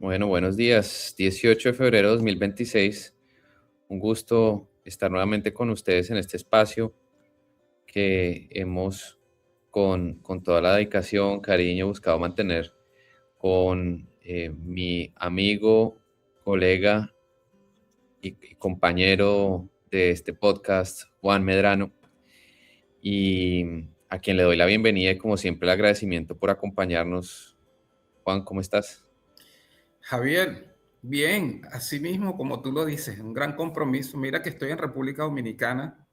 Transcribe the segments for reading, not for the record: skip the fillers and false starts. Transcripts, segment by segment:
Bueno, buenos días. 18 de febrero de 2026. Un gusto estar nuevamente con ustedes en este espacio que hemos, con toda la dedicación, cariño, buscado mantener con mi amigo, colega y compañero de este podcast, Juan Medrano, y a quien le doy la bienvenida y como siempre el agradecimiento por acompañarnos. Juan, ¿cómo estás? Javier, bien, así mismo como tú lo dices, un gran compromiso. Mira que estoy en República Dominicana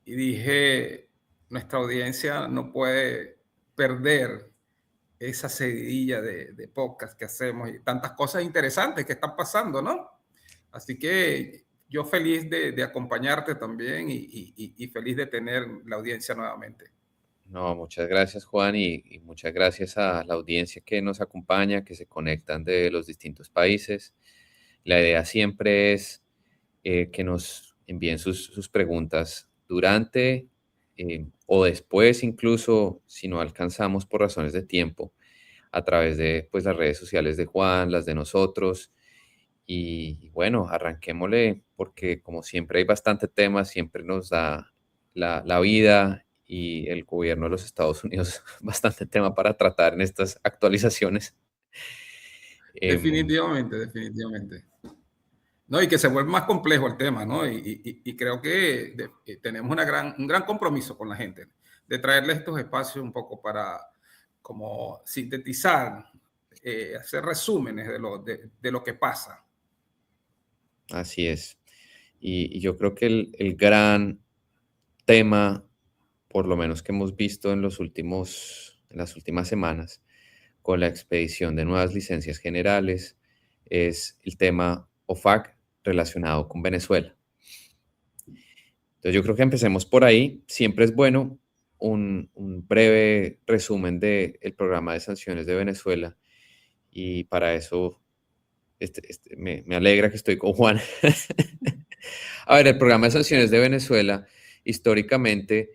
y dije, nuestra audiencia no puede perder esa seguidilla de podcast que hacemos y tantas cosas interesantes que están pasando, ¿no? Así que yo feliz de acompañarte también y feliz de tener la audiencia nuevamente. No, muchas gracias Juan y muchas gracias a la audiencia que nos acompaña, que se conectan de los distintos países. La idea siempre es que nos envíen sus preguntas durante o después, incluso si no alcanzamos por razones de tiempo, a través de pues, las redes sociales de Juan, las de nosotros. Y bueno, arranquémosle porque como siempre hay bastante tema, siempre nos da la vida y el gobierno de los Estados Unidos bastante tema para tratar en estas actualizaciones. Em, Definitivamente, definitivamente. No, y que se vuelve más complejo el tema, ¿no? Y creo que tenemos un gran compromiso con la gente de traerles estos espacios un poco para como sintetizar, hacer resúmenes de lo que pasa. Así es. Y yo creo que el gran tema, por lo menos que hemos visto en las últimas semanas, con la expedición de nuevas licencias generales, es el tema OFAC relacionado con Venezuela. Entonces yo creo que empecemos por ahí. Siempre es bueno un breve resumen del programa de sanciones de Venezuela y para eso me alegra que estoy con Juan. A ver, el programa de sanciones de Venezuela históricamente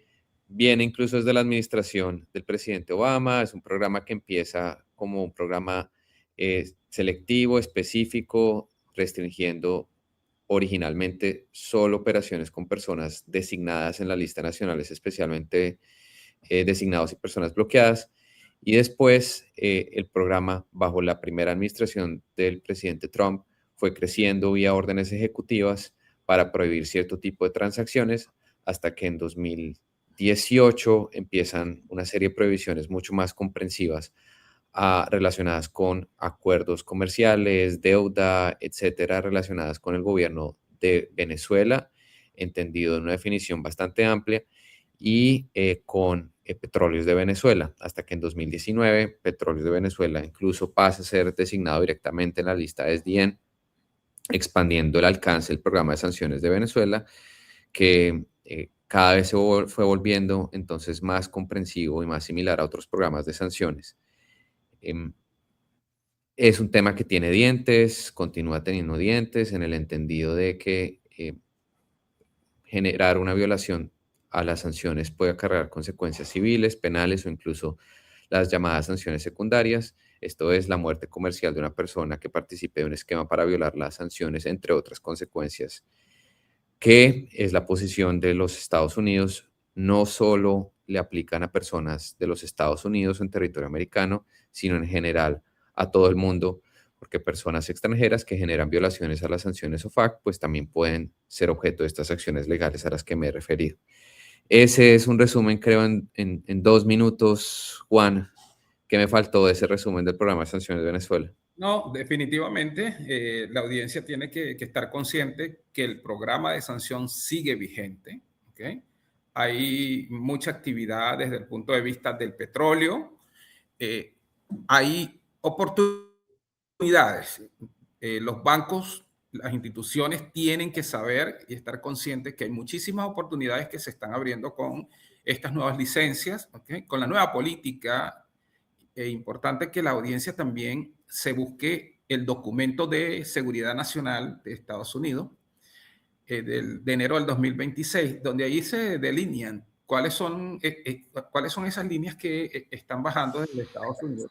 viene incluso desde la administración del presidente Obama. Es un programa que empieza como un programa selectivo, específico, restringiendo originalmente solo operaciones con personas designadas en la lista nacional, especialmente designados y personas bloqueadas. Y después el programa, bajo la primera administración del presidente Trump, fue creciendo vía órdenes ejecutivas para prohibir cierto tipo de transacciones, hasta que en 2018 empiezan una serie de prohibiciones mucho más comprensivas relacionadas con acuerdos comerciales, deuda, etcétera, relacionadas con el gobierno de Venezuela, entendido en una definición bastante amplia, y con Petróleos de Venezuela, hasta que en 2019 Petróleos de Venezuela incluso pasa a ser designado directamente en la lista de SDN, expandiendo el alcance del programa de sanciones de Venezuela, que cada vez fue volviendo entonces más comprensivo y más similar a otros programas de sanciones. Em, es un tema que tiene dientes, continúa teniendo dientes, en el entendido de que generar una violación a las sanciones puede acarrear consecuencias civiles, penales o incluso las llamadas sanciones secundarias. Esto es la muerte comercial de una persona que participe de un esquema para violar las sanciones, entre otras consecuencias, que es la posición de los Estados Unidos. No solo le aplican a personas de los Estados Unidos en territorio americano, sino en general a todo el mundo, porque personas extranjeras que generan violaciones a las sanciones OFAC, pues también pueden ser objeto de estas acciones legales a las que me he referido. Ese es un resumen, creo, en 2 minutos, Juan. ¿Qué me faltó de ese resumen del programa de sanciones de Venezuela? No, definitivamente la audiencia tiene que estar consciente que el programa de sanción sigue vigente. ¿Ok? Hay mucha actividad desde el punto de vista del petróleo. eh, Hay oportunidades. Los bancos, las instituciones tienen que saber y estar conscientes que hay muchísimas oportunidades que se están abriendo con estas nuevas licencias, ¿okay? Con la nueva política. Es importante que la audiencia también se busque el documento de seguridad nacional de Estados Unidos de enero del 2026, donde ahí se delinean cuáles son esas líneas que están bajando desde Estados Unidos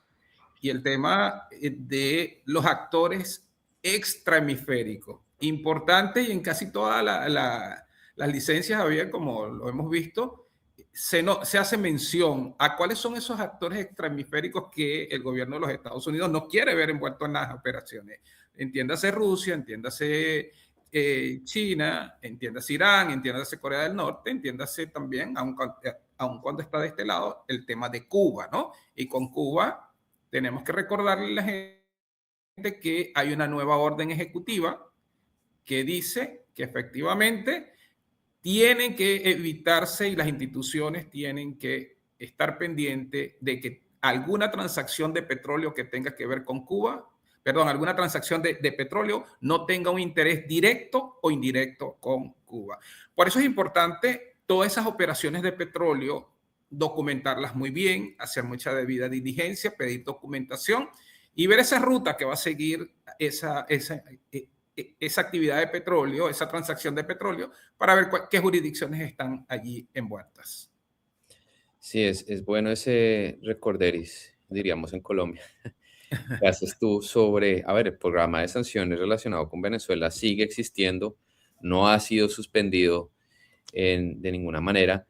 y el tema de los actores extrahemisféricos. Importante y en casi todas las licencias, Javier, como lo hemos visto, se hace mención a cuáles son esos actores extrahemisféricos que el gobierno de los Estados Unidos no quiere ver envueltos en las operaciones. Entiéndase Rusia, entiéndase China, entiéndase Irán, entiéndase Corea del Norte, entiéndase también, aun cuando está de este lado, el tema de Cuba, ¿no? Y con Cuba tenemos que recordarle a la gente que hay una nueva orden ejecutiva que dice que efectivamente tienen que evitarse y las instituciones tienen que estar pendientes de que alguna transacción de petróleo que tenga que ver con Cuba, perdón, alguna transacción de petróleo no tenga un interés directo o indirecto con Cuba. Por eso es importante todas esas operaciones de petróleo documentarlas muy bien, hacer mucha debida diligencia, pedir documentación y ver esa ruta que va a seguir esa actividad de petróleo, esa transacción de petróleo, para ver qué jurisdicciones están allí envueltas. Sí, es bueno ese recorderis, diríamos en Colombia. ¿Qué haces tú sobre, a ver, el programa de sanciones relacionado con Venezuela sigue existiendo, no ha sido suspendido de ninguna manera,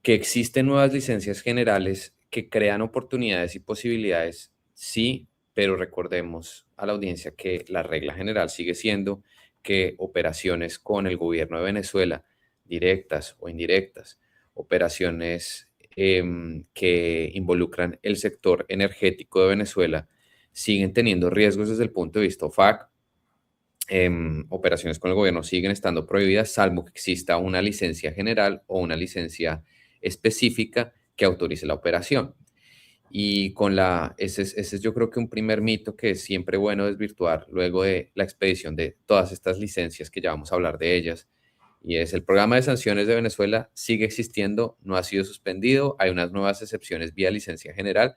que existen nuevas licencias generales que crean oportunidades y posibilidades, sí, pero recordemos a la audiencia que la regla general sigue siendo que operaciones con el gobierno de Venezuela, directas o indirectas, operaciones que involucran el sector energético de Venezuela, siguen teniendo riesgos desde el punto de vista OFAC. Operaciones con el gobierno siguen estando prohibidas, salvo que exista una licencia general o una licencia específica que autorice la operación. Y ese es yo creo que un primer mito que es siempre bueno desvirtuar luego de la expedición de todas estas licencias que ya vamos a hablar de ellas. Y es el programa de sanciones de Venezuela sigue existiendo, no ha sido suspendido, hay unas nuevas excepciones vía licencia general,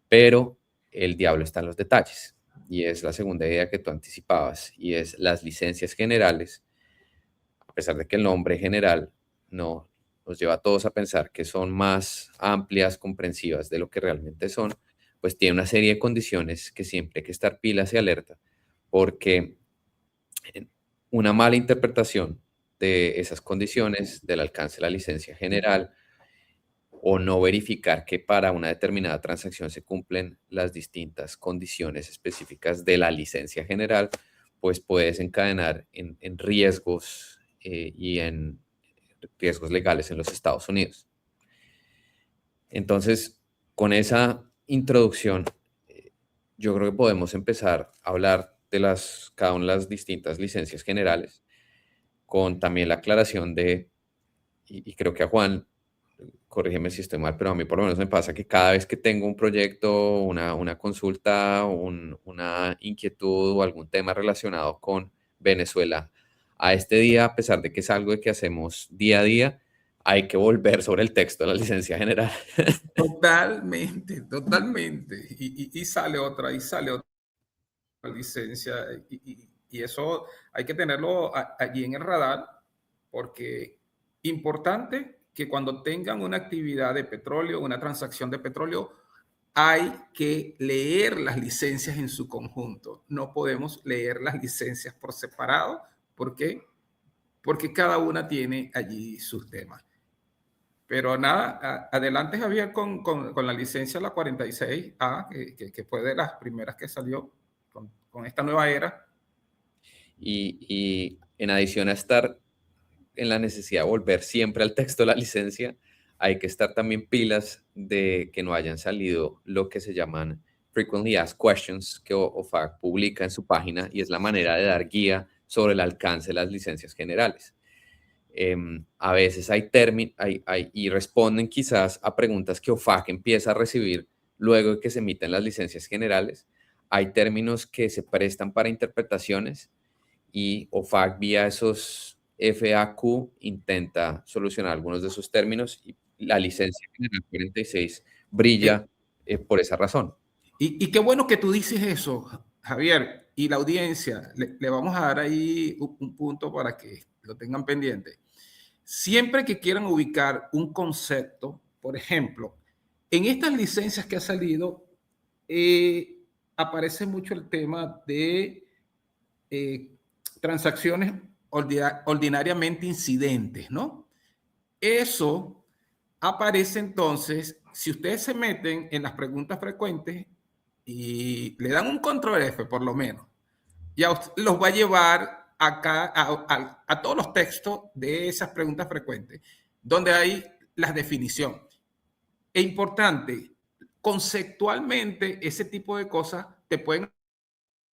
pero el diablo está en los detalles. Y es la segunda idea que tú anticipabas, y es las licencias generales, a pesar de que el nombre general no nos lleva a todos a pensar que son más amplias, comprensivas de lo que realmente son, pues tiene una serie de condiciones que siempre hay que estar pilas y alerta, porque una mala interpretación de esas condiciones, del alcance de la licencia general, o no verificar que para una determinada transacción se cumplen las distintas condiciones específicas de la licencia general, pues puede desencadenar en riesgos y en riesgos legales en los Estados Unidos. Entonces, con esa introducción, yo creo que podemos empezar a hablar de cada una de las distintas licencias generales, con también la aclaración y creo que a Juan, corrígeme si estoy mal, pero a mí por lo menos me pasa que cada vez que tengo un proyecto, una consulta, una inquietud o algún tema relacionado con Venezuela, a este día, a pesar de que es algo que hacemos día a día, hay que volver sobre el texto de la licencia general. Totalmente, totalmente. Y sale otra licencia. Y eso hay que tenerlo allí en el radar, porque importante que cuando tengan una actividad de petróleo, una transacción de petróleo, hay que leer las licencias en su conjunto. No podemos leer las licencias por separado. ¿Por qué? Porque cada una tiene allí sus temas. Pero nada, adelante Javier con la licencia la 46A, que fue de las primeras que salió con esta nueva era. Y en adición a estar en la necesidad de volver siempre al texto de la licencia, hay que estar también pilas de que no hayan salido lo que se llaman Frequently Asked Questions que OFAC publica en su página y es la manera de dar guía sobre el alcance de las licencias generales. A veces y responden quizás a preguntas que OFAC empieza a recibir luego de que se emiten las licencias generales. Hay términos que se prestan para interpretaciones y OFAC vía esos FAQ intenta solucionar algunos de esos términos y la licencia general 46 brilla por esa razón. Y qué bueno que tú dices eso, Javier, y la audiencia, le vamos a dar ahí un punto para que lo tengan pendiente. Siempre que quieran ubicar un concepto, por ejemplo, en estas licencias que ha salido, aparece mucho el tema de eh, transacciones ordinariamente incidentes, ¿no? Eso aparece entonces, si ustedes se meten en las preguntas frecuentes y le dan un control F por lo menos, ya los va a llevar acá a todos los textos de esas preguntas frecuentes, donde hay las definiciones. Es importante, conceptualmente, ese tipo de cosas te pueden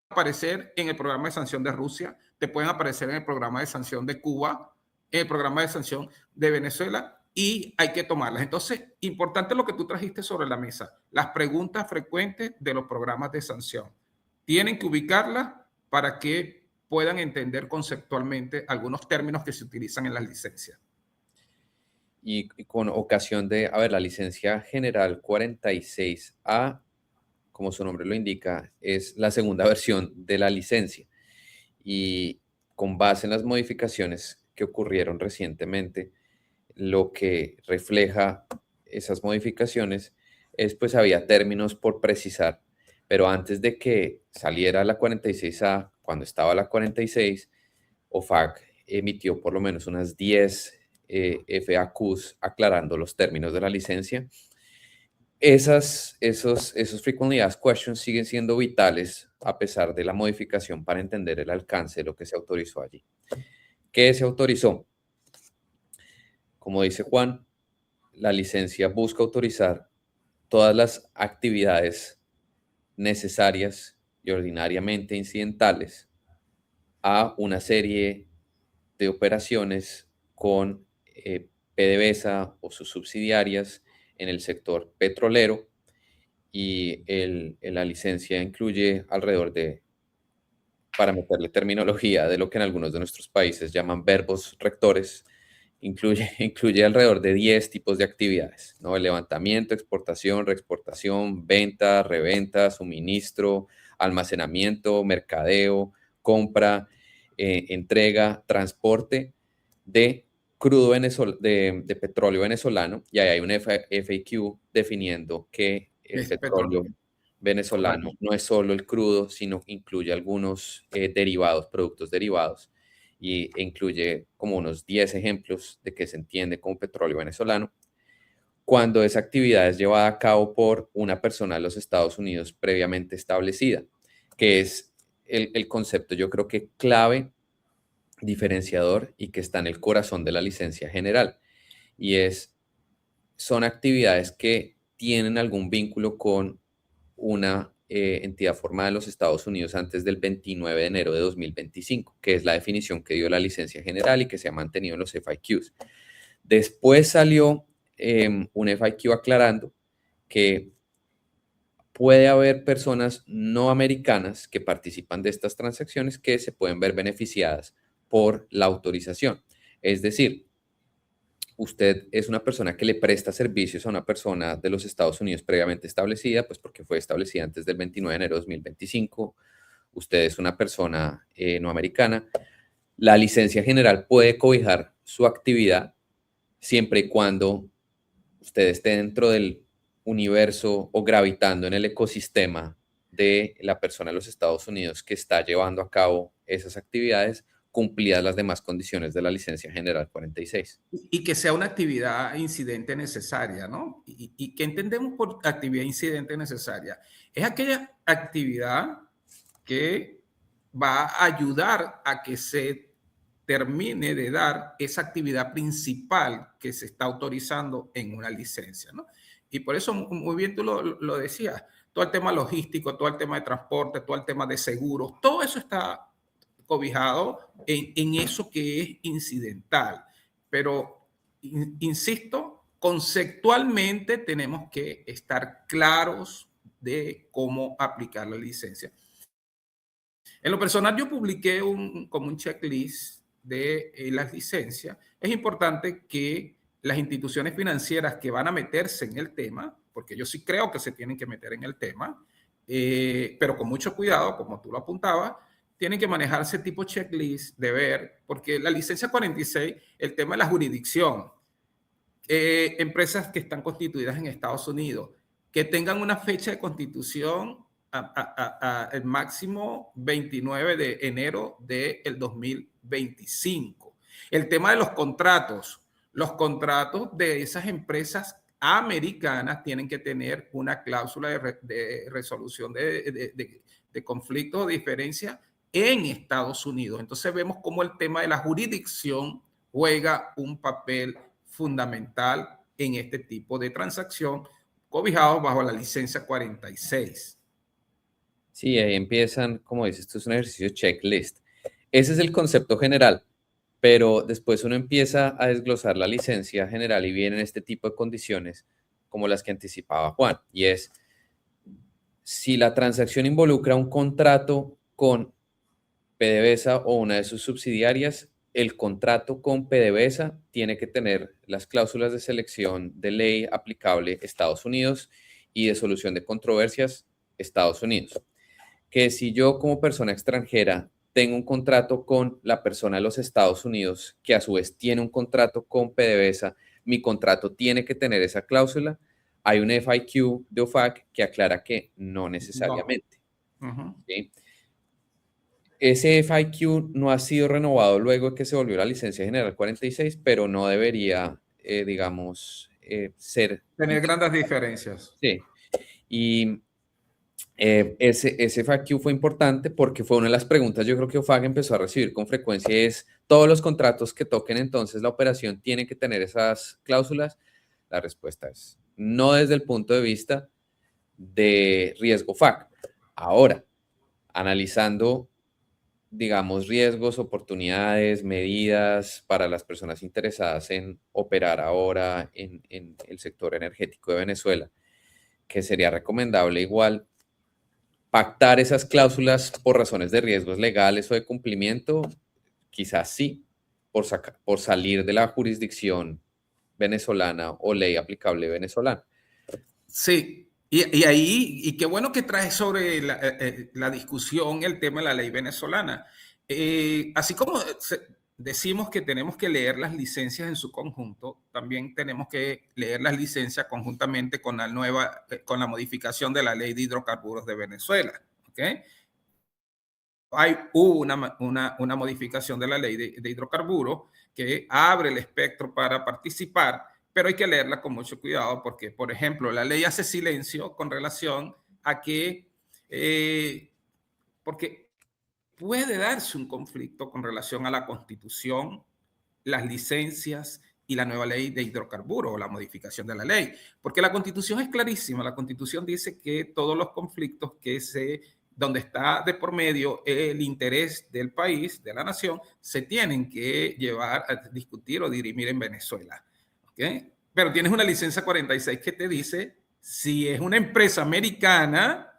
aparecer en el programa de sanción de Rusia, te pueden aparecer en el programa de sanción de Cuba, en el programa de sanción de Venezuela, y hay que tomarlas. Entonces, importante lo que tú trajiste sobre la mesa, las preguntas frecuentes de los programas de sanción. Tienen que ubicarlas para que puedan entender conceptualmente algunos términos que se utilizan en las licencias. Y con ocasión de, a ver, la licencia general 46A, como su nombre lo indica, es la segunda versión de la licencia. Y con base en las modificaciones que ocurrieron recientemente, lo que refleja esas modificaciones es, pues había términos por precisar, pero antes de que saliera la 46A, cuando estaba la 46, OFAC emitió por lo menos unas 10 FAQs aclarando los términos de la licencia. Esos frequently asked questions siguen siendo vitales a pesar de la modificación para entender el alcance de lo que se autorizó allí. ¿Qué se autorizó? Como dice Juan, la licencia busca autorizar todas las actividades necesarias y ordinariamente incidentales a una serie de operaciones con PDVSA o sus subsidiarias en el sector petrolero, y la licencia incluye alrededor de, para meterle terminología, de lo que en algunos de nuestros países llaman verbos rectores, incluye alrededor de 10 tipos de actividades, ¿no? El levantamiento, exportación, reexportación, venta, reventa, suministro, almacenamiento, mercadeo, compra, entrega, transporte de crudo de petróleo venezolano, y ahí hay un FAQ definiendo que el Es petróleo petróleo. venezolano Correcto. no es solo el crudo, sino incluye algunos derivados, productos derivados, e incluye como unos 10 ejemplos de que se entiende como petróleo venezolano. Cuando esa actividad es llevada a cabo por una persona de los Estados Unidos previamente establecida, que es el concepto, yo creo que clave, diferenciador y que está en el corazón de la licencia general. Y son actividades que tienen algún vínculo con una entidad formada en los Estados Unidos antes del 29 de enero de 2025, que es la definición que dio la licencia general y que se ha mantenido en los FAQs. Después salió un FAQ aclarando que puede haber personas no americanas que participan de estas transacciones que se pueden ver beneficiadas por la autorización. Es decir, usted es una persona que le presta servicios a una persona de los Estados Unidos previamente establecida, pues porque fue establecida antes del 29 de enero de 2025. Usted es una persona no americana. La licencia general puede cobijar su actividad siempre y cuando usted esté dentro del universo o gravitando en el ecosistema de la persona de los Estados Unidos que está llevando a cabo esas actividades, cumplidas las demás condiciones de la licencia general 46. Y que sea una actividad incidente necesaria, ¿no? Y que entendemos por actividad incidente necesaria. Es aquella actividad que va a ayudar a que se termine de dar esa actividad principal que se está autorizando en una licencia, ¿no? Y por eso, muy bien tú lo decías, todo el tema logístico, todo el tema de transporte, todo el tema de seguros, todo eso está cobijado en eso que es incidental. Pero, insisto, conceptualmente tenemos que estar claros de cómo aplicar la licencia. En lo personal, yo publiqué como un checklist de las licencias. Es importante que las instituciones financieras que van a meterse en el tema, porque yo sí creo que se tienen que meter en el tema, pero con mucho cuidado, como tú lo apuntabas, tienen que manejarse tipo checklist de ver, porque la licencia 46, el tema de la jurisdicción, empresas que están constituidas en Estados Unidos, que tengan una fecha de constitución el máximo 29 de enero del 2025. El tema de los contratos de esas empresas americanas tienen que tener una cláusula de resolución de conflictos o diferencias en Estados Unidos. Entonces vemos cómo el tema de la jurisdicción juega un papel fundamental en este tipo de transacción, cobijados bajo la licencia 46. Sí, ahí empiezan, como dices, esto es un ejercicio checklist. Ese es el concepto general, pero después uno empieza a desglosar la licencia general y vienen este tipo de condiciones como las que anticipaba Juan, y es si la transacción involucra un contrato con PDVSA o una de sus subsidiarias, el contrato con PDVSA tiene que tener las cláusulas de selección de ley aplicable Estados Unidos y de solución de controversias Estados Unidos. Que si yo como persona extranjera tengo un contrato con la persona de los Estados Unidos, que a su vez tiene un contrato con PDVSA, mi contrato tiene que tener esa cláusula. Hay un FIQ de OFAC que aclara que no No. necesariamente. Uh-huh. ¿Sí? Ese FIQ no ha sido renovado luego de que se volvió la licencia general 46, pero no debería, digamos, ser. Tener grandes diferencias. Sí. Y ese FAQ fue importante porque fue una de las preguntas yo creo que OFAC empezó a recibir con frecuencia es, ¿todos los contratos que toquen entonces la operación tienen que tener esas cláusulas? La respuesta es no desde el punto de vista de riesgo OFAC. Ahora, analizando, digamos, riesgos, oportunidades, medidas para las personas interesadas en operar ahora en el sector energético de Venezuela, que sería recomendable igual pactar esas cláusulas por razones de riesgos legales o de cumplimiento, quizás sí, por salir de la jurisdicción venezolana o ley aplicable venezolana. Sí, y ahí, y qué bueno que traes sobre la discusión el tema de la ley venezolana. Así como decimos que tenemos que leer las licencias en su conjunto, también tenemos que leer las licencias conjuntamente con la nueva, con la modificación de la ley de hidrocarburos de Venezuela. ¿Okay? Hubo una modificación de la ley de hidrocarburos que abre el espectro para participar, pero hay que leerla con mucho cuidado porque, por ejemplo, la ley hace silencio con relación a que, porque puede darse un conflicto con relación a la Constitución, las licencias y la nueva ley de hidrocarburos o la modificación de la ley, porque la Constitución es clarísima. La Constitución dice que todos los conflictos donde está de por medio el interés del país, de la nación, se tienen que llevar a discutir o dirimir en Venezuela. ¿Okay? Pero tienes una licencia 46 que te dice, si es una empresa americana,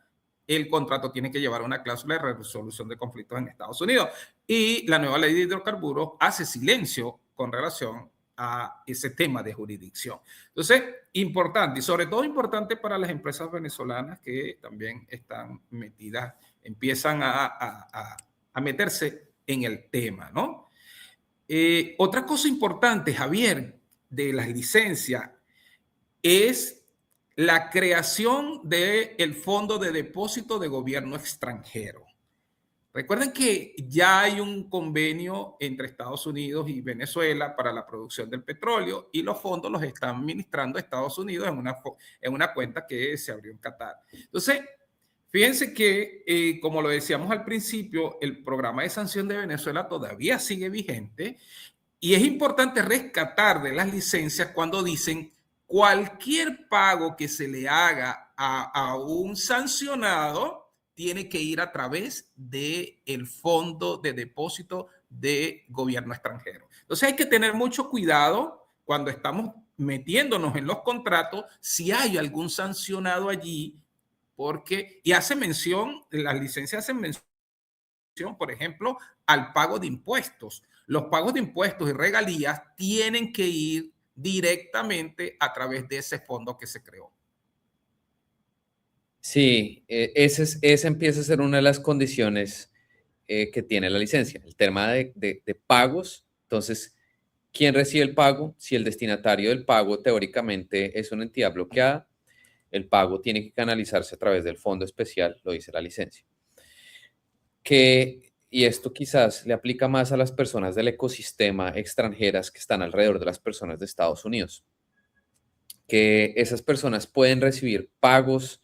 el contrato tiene que llevar una cláusula de resolución de conflictos en Estados Unidos. Y la nueva ley de hidrocarburos hace silencio con relación a ese tema de jurisdicción. Entonces, importante, y sobre todo importante para las empresas venezolanas que también están metidas, empiezan a meterse en el tema, ¿no? Otra cosa importante, Javier, de las licencias es la creación del Fondo de Depósito de Gobierno Extranjero. Recuerden que ya hay un convenio entre Estados Unidos y Venezuela para la producción del petróleo y los fondos los están administrando Estados Unidos en una cuenta que se abrió en Qatar. Entonces, fíjense que, como lo decíamos al principio, el programa de sanción de Venezuela todavía sigue vigente y es importante rescatar de las licencias cuando dicen cualquier pago que se le haga a un sancionado tiene que ir a través del Fondo de Depósito de Gobierno Extranjero. Entonces hay que tener mucho cuidado cuando estamos metiéndonos en los contratos si hay algún sancionado allí, porque, y hace mención, las licencias hacen mención, por ejemplo, al pago de impuestos. Los pagos de impuestos y regalías tienen que ir directamente a través de ese fondo que se creó. Sí, esa empieza a ser una de las condiciones que tiene la licencia, el tema de pagos. Entonces, ¿quién recibe el pago? Si el destinatario del pago teóricamente es una entidad bloqueada, el pago tiene que canalizarse a través del fondo especial, lo dice la licencia. Y esto quizás le aplica más a las personas del ecosistema extranjeras que están alrededor de las personas de Estados Unidos, que esas personas pueden recibir pagos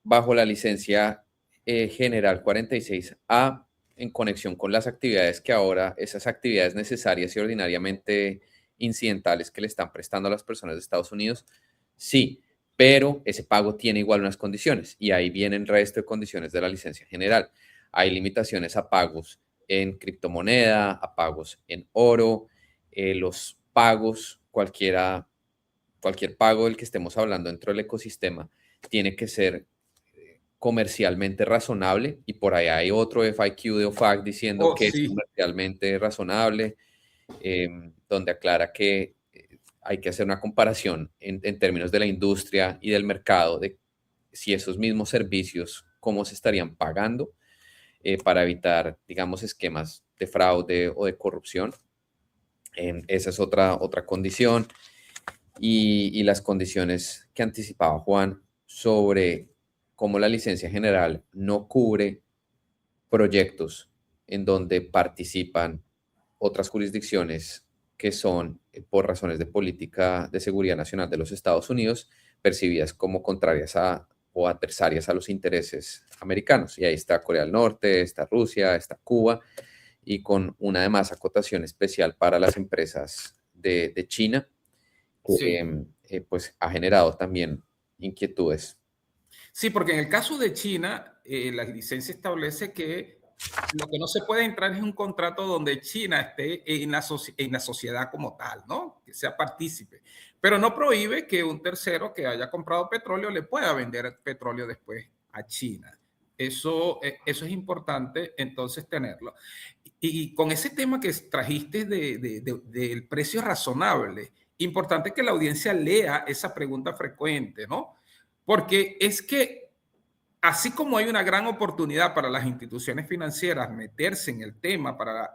bajo la licencia general 46A en conexión con las actividades que ahora, esas actividades necesarias y ordinariamente incidentales que le están prestando a las personas de Estados Unidos, sí, pero ese pago tiene igual unas condiciones y ahí viene el resto de condiciones de la licencia general. Hay limitaciones a pagos en criptomoneda, a pagos en oro, los pagos, cualquier pago del que estemos hablando dentro del ecosistema tiene que ser comercialmente razonable y por ahí hay otro FIQ de OFAC diciendo Oh, que es sí, comercialmente razonable, donde aclara que hay que hacer una comparación en términos de la industria y del mercado de si esos mismos servicios, cómo se estarían pagando para evitar, digamos, esquemas de fraude o de corrupción. Esa es otra condición. Y las condiciones que anticipaba Juan sobre cómo la licencia general no cubre proyectos en donde participan otras jurisdicciones que son, por razones de política de seguridad nacional de los Estados Unidos, percibidas como contrarias o adversarias a los intereses americanos. Y ahí está Corea del Norte, está Rusia, está Cuba, y con una además acotación especial para las empresas de China, sí. que pues ha generado también inquietudes. Sí, porque en el caso de China, la licencia establece que lo que no se puede entrar es un contrato donde China esté en la sociedad como tal, ¿no? Que sea partícipe. Pero no prohíbe que un tercero que haya comprado petróleo le pueda vender petróleo después a China. Eso es importante entonces tenerlo. Y con ese tema que trajiste del precio razonable, importante que la audiencia lea esa pregunta frecuente, ¿no? Porque es que así como hay una gran oportunidad para las instituciones financieras meterse en el tema para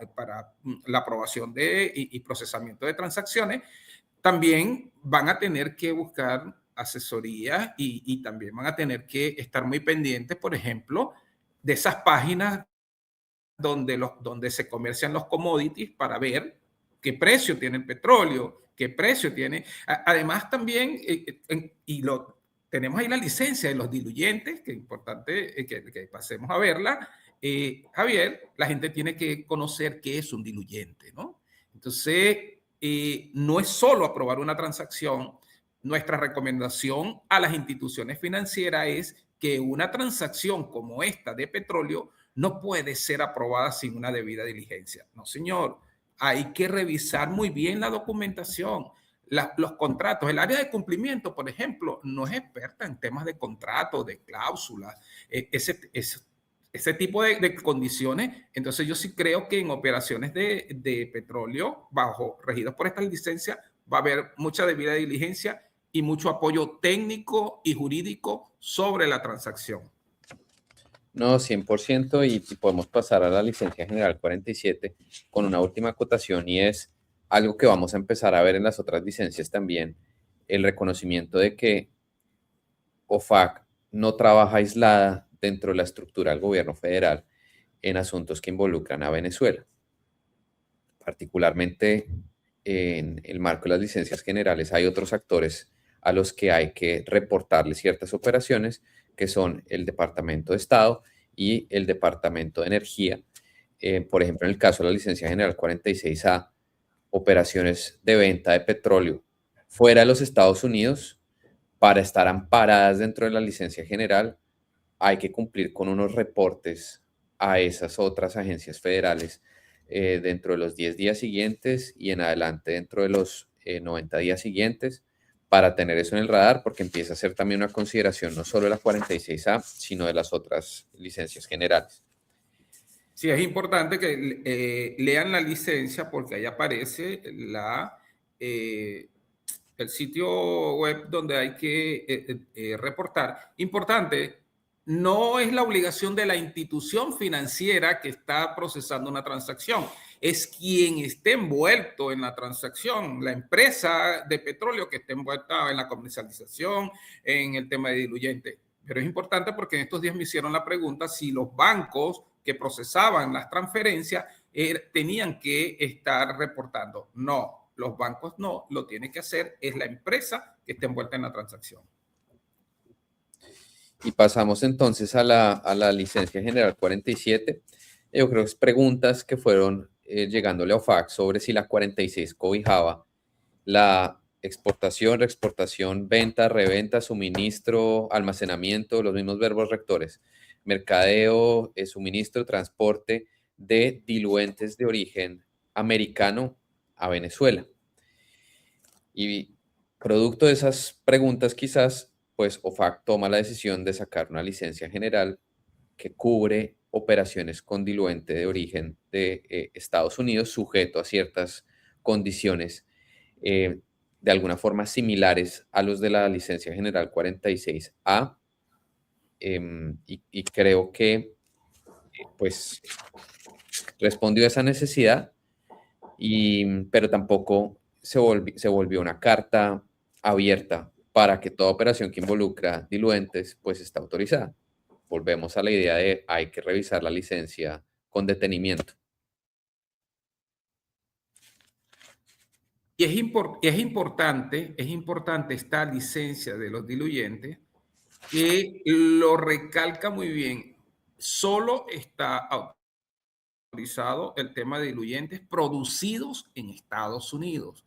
la aprobación y procesamiento de transacciones, también van a tener que buscar asesoría y también van a tener que estar muy pendientes, por ejemplo, de esas páginas donde se comercian los commodities para ver qué precio tiene el petróleo, qué precio tiene. Además, también, tenemos ahí la licencia de los diluyentes, que es importante que pasemos a verla. Javier, la gente tiene que conocer qué es un diluyente, ¿no? Entonces, no es solo aprobar una transacción. Nuestra recomendación a las instituciones financieras es que una transacción como esta de petróleo no puede ser aprobada sin una debida diligencia. No, señor, hay que revisar muy bien la documentación, los contratos. El área de cumplimiento, por ejemplo, no es experta en temas de contratos, de cláusulas, ese tipo de condiciones. Entonces yo sí creo que en operaciones de petróleo, regidos por esta licencia, va a haber mucha debida diligencia y mucho apoyo técnico y jurídico sobre la transacción. No, 100%, y podemos pasar a la licencia general 47 con una última acotación y es algo que vamos a empezar a ver en las otras licencias también, el reconocimiento de que OFAC no trabaja aislada dentro de la estructura del gobierno federal en asuntos que involucran a Venezuela, particularmente en el marco de las licencias generales hay otros actores a los que hay que reportarles ciertas operaciones, que son el Departamento de Estado y el Departamento de Energía. Por ejemplo, en el caso de la licencia general 46A, operaciones de venta de petróleo fuera de los Estados Unidos, para estar amparadas dentro de la licencia general, hay que cumplir con unos reportes a esas otras agencias federales dentro de los 10 días siguientes y en adelante dentro de los 90 días siguientes para tener eso en el radar, porque empieza a ser también una consideración no solo de la 46A, sino de las otras licencias generales. Sí, es importante que lean la licencia porque ahí aparece el sitio web donde hay que reportar. Importante, no es la obligación de la institución financiera que está procesando una transacción. es quien esté envuelto en la transacción, la empresa de petróleo que esté envuelta en la comercialización, en el tema de diluyente. Pero es importante porque en estos días me hicieron la pregunta si los bancos que procesaban las transferencias tenían que estar reportando. No, los bancos no, lo tiene que hacer es la empresa que esté envuelta en la transacción. Y pasamos entonces a la licencia general 47. Yo creo que es preguntas que fueron llegándole a OFAC sobre si la 46 cobijaba la exportación, reexportación, venta, reventa, suministro, almacenamiento, los mismos verbos rectores, mercadeo, suministro, transporte de diluentes de origen americano a Venezuela. Y producto de esas preguntas quizás, pues OFAC toma la decisión de sacar una licencia general que cubre operaciones con diluente de origen de Estados Unidos sujeto a ciertas condiciones de alguna forma similares a los de la licencia general 46A. Y creo que pues respondió a esa necesidad, pero tampoco se volvió una carta abierta para que toda operación que involucra diluentes pues está autorizada. Volvemos a la idea de hay que revisar la licencia con detenimiento. Y es importante esta licencia de los diluyentes que lo recalca muy bien. Solo está autorizado el tema de diluyentes producidos en Estados Unidos.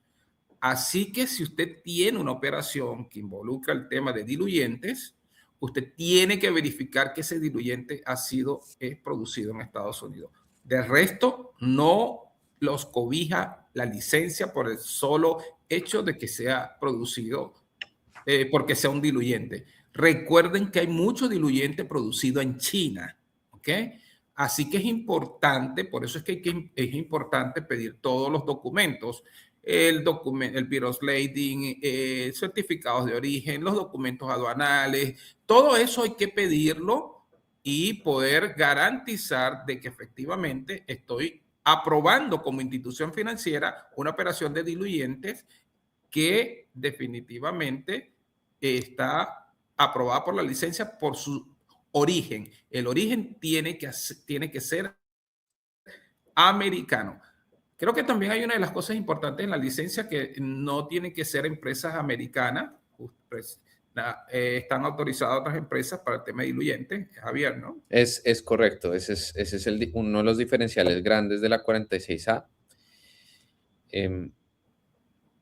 Así que si usted tiene una operación que involucra el tema de diluyentes, usted tiene que verificar que ese diluyente es producido en Estados Unidos. Del resto, no los cobija la licencia por el solo hecho de que sea producido porque sea un diluyente. Recuerden que hay mucho diluyente producido en China, ¿ok? Así que es importante, por eso es que es importante pedir todos los documentos, el Pyroslating, certificados de origen, los documentos aduanales, todo eso hay que pedirlo y poder garantizar de que efectivamente estoy aprobando como institución financiera una operación de diluyentes que definitivamente está aprobada por la licencia por su origen. El origen tiene que ser americano. Creo que también hay una de las cosas importantes en la licencia que no tienen que ser empresas americanas. Están autorizadas otras empresas para el tema de diluyentes, Javier, ¿no? Es correcto, ese es uno de los diferenciales grandes de la 46A.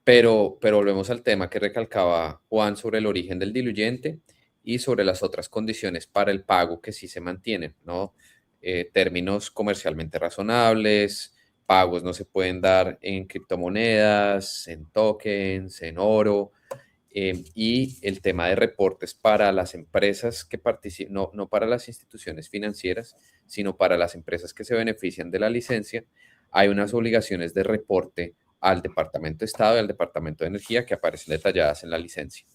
Pero volvemos al tema que recalcaba Juan sobre el origen del diluyente y sobre las otras condiciones para el pago que sí se mantienen, ¿no? Términos comercialmente razonables, pagos no se pueden dar en criptomonedas, en tokens, en oro, y el tema de reportes para las empresas que participan, no para las instituciones financieras, sino para las empresas que se benefician de la licencia, hay unas obligaciones de reporte al Departamento de Estado y al Departamento de Energía que aparecen detalladas en la licencia.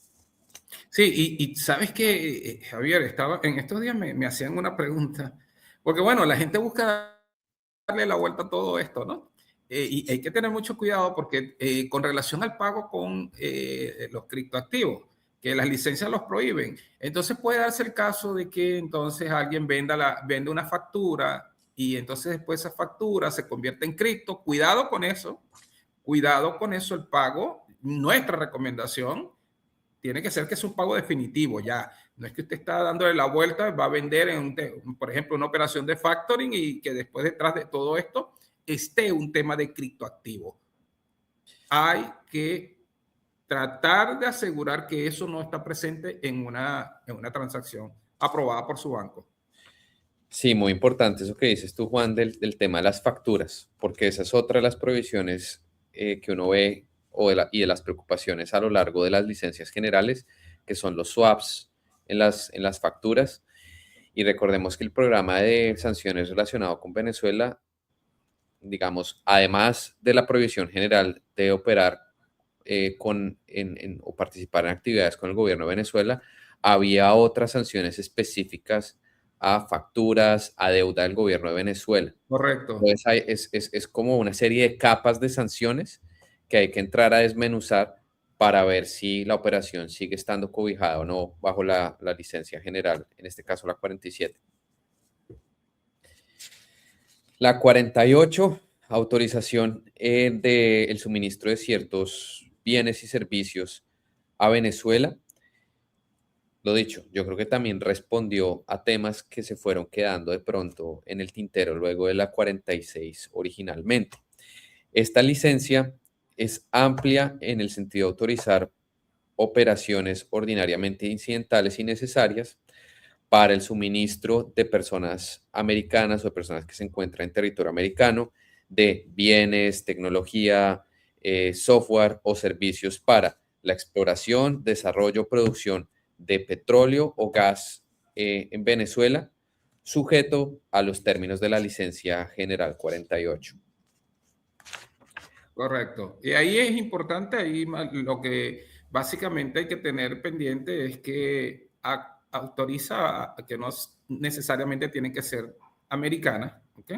Sí, y sabes que, Javier, en estos días me hacían una pregunta, porque bueno, la gente busca darle la vuelta a todo esto, ¿no? Y hay que tener mucho cuidado porque con relación al pago con los criptoactivos, que las licencias los prohíben, entonces puede darse el caso de que entonces alguien vende una factura y entonces después esa factura se convierte en cripto. Cuidado con eso, el pago. Nuestra recomendación tiene que ser que es un pago definitivo ya. No es que usted está dándole la vuelta, va a vender, por ejemplo, una operación de factoring y que después detrás de todo esto esté un tema de criptoactivo. Hay que tratar de asegurar que eso no está presente en una transacción aprobada por su banco. Sí, muy importante eso que dices tú, Juan, del tema de las facturas, porque esa es otra de las provisiones que uno ve y de las preocupaciones a lo largo de las licencias generales, que son los swaps en las facturas. Y recordemos que el programa de sanciones relacionado con Venezuela, digamos, además de la prohibición general de operar o participar en actividades con el gobierno de Venezuela, había otras sanciones específicas a facturas, a deuda del gobierno de Venezuela. Correcto. Entonces es como una serie de capas de sanciones que hay que entrar a desmenuzar para ver si la operación sigue estando cobijada o no bajo la licencia general, en este caso la 47. La 48, autorización del suministro de ciertos bienes y servicios a Venezuela. Lo dicho, yo creo que también respondió a temas que se fueron quedando de pronto en el tintero luego de la 46 originalmente. Esta licencia es amplia en el sentido de autorizar operaciones ordinariamente incidentales y necesarias para el suministro de personas americanas o de personas que se encuentran en territorio americano, de bienes, tecnología, software o servicios para la exploración, desarrollo, producción de petróleo o gas en Venezuela, sujeto a los términos de la licencia general 48. Correcto. Y ahí es importante, lo que básicamente hay que tener pendiente es que autoriza que no necesariamente tienen que ser americanas, ¿ok?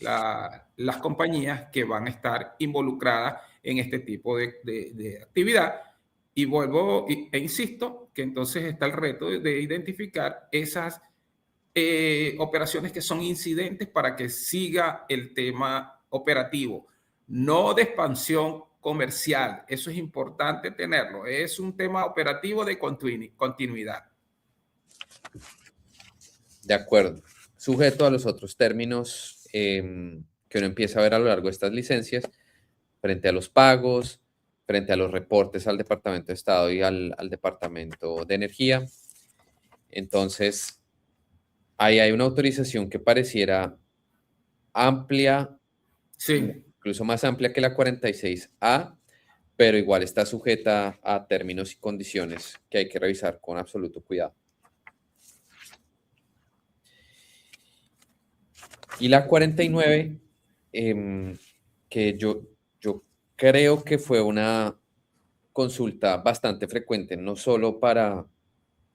Las compañías que van a estar involucradas en este tipo de actividad. Y vuelvo e insisto que entonces está el reto de identificar esas operaciones que son incidentes para que siga el tema operativo, no de expansión comercial. Eso es importante tenerlo. Es un tema operativo de continuidad. De acuerdo. Sujeto a los otros términos que uno empieza a ver a lo largo de estas licencias, frente a los pagos, frente a los reportes al Departamento de Estado y al Departamento de Energía. Entonces, ahí hay una autorización que pareciera amplia, Sí, incluso más amplia que la 46A, pero igual está sujeta a términos y condiciones que hay que revisar con absoluto cuidado. Y la 49, que yo creo que fue una consulta bastante frecuente, no solo para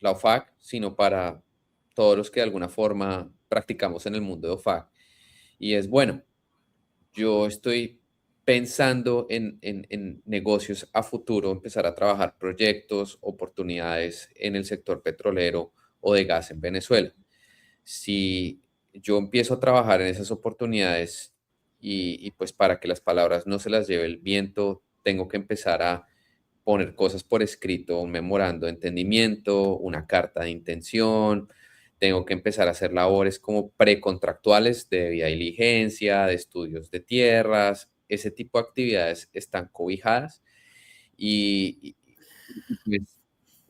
la OFAC, sino para todos los que de alguna forma practicamos en el mundo de OFAC. Y es, bueno, yo estoy pensando en negocios a futuro, empezar a trabajar proyectos, oportunidades en el sector petrolero o de gas en Venezuela. Si yo empiezo a trabajar en esas oportunidades y pues para que las palabras no se las lleve el viento, tengo que empezar a poner cosas por escrito, un memorando de entendimiento, una carta de intención, tengo que empezar a hacer labores como precontractuales de debida diligencia, de estudios de tierras, ese tipo de actividades están cobijadas y pues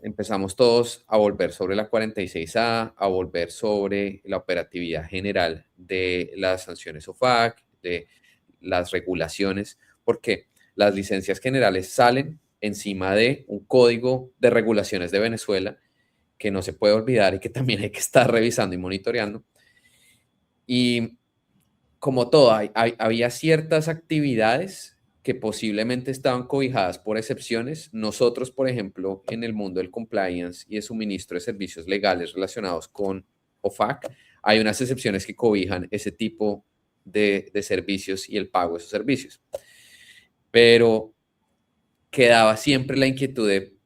empezamos todos a volver sobre la 46A, a volver sobre la operatividad general de las sanciones OFAC, de las regulaciones, porque las licencias generales salen encima de un código de regulaciones de Venezuela que no se puede olvidar y que también hay que estar revisando y monitoreando. Y como todo, había ciertas actividades que posiblemente estaban cobijadas por excepciones. Nosotros, por ejemplo, en el mundo del compliance y de suministro de servicios legales relacionados con OFAC, hay unas excepciones que cobijan ese tipo de servicios y el pago de esos servicios. Pero quedaba siempre la inquietud de,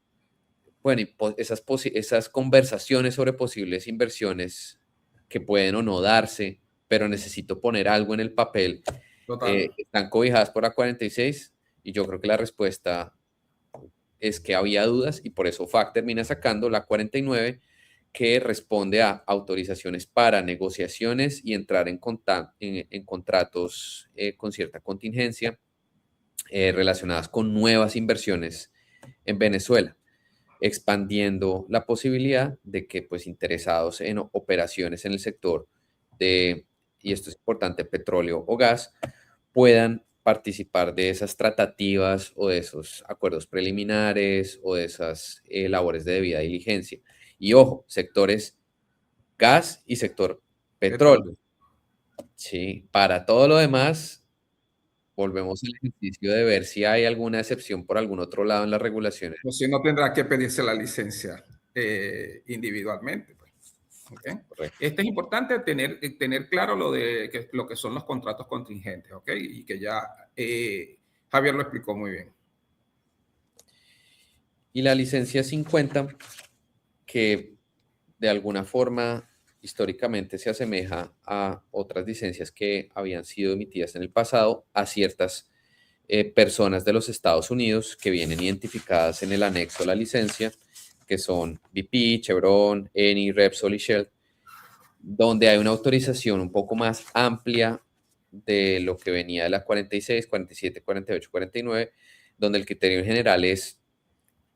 bueno, y esas conversaciones sobre posibles inversiones que pueden o no darse, pero necesito poner algo en el papel, total. están cobijadas por la 46 y yo creo que la respuesta es que había dudas y por eso FAC termina sacando la 49 que responde a autorizaciones para negociaciones y entrar en contratos con cierta contingencia relacionadas con nuevas inversiones en Venezuela, expandiendo la posibilidad de que pues interesados en operaciones en el sector de, y esto es importante, petróleo o gas, puedan participar de esas tratativas o de esos acuerdos preliminares o de esas labores de debida diligencia. Y ojo, sectores gas y sector petróleo. Petróleo. Sí, para todo lo demás, volvemos al ejercicio de ver si hay alguna excepción por algún otro lado en las regulaciones. O si no, tendrá que pedirse la licencia individualmente, pues. ¿ok? Correcto. Este es importante tener claro lo que son los contratos contingentes, ¿ok? Y que ya Javier lo explicó muy bien. Y la licencia 50, que de alguna forma históricamente se asemeja a otras licencias que habían sido emitidas en el pasado a ciertas personas de los Estados Unidos que vienen identificadas en el anexo a la licencia, que son BP, Chevron, Eni, Repsol y Shell, donde hay una autorización un poco más amplia de lo que venía de la 46, 47, 48, 49, donde el criterio en general es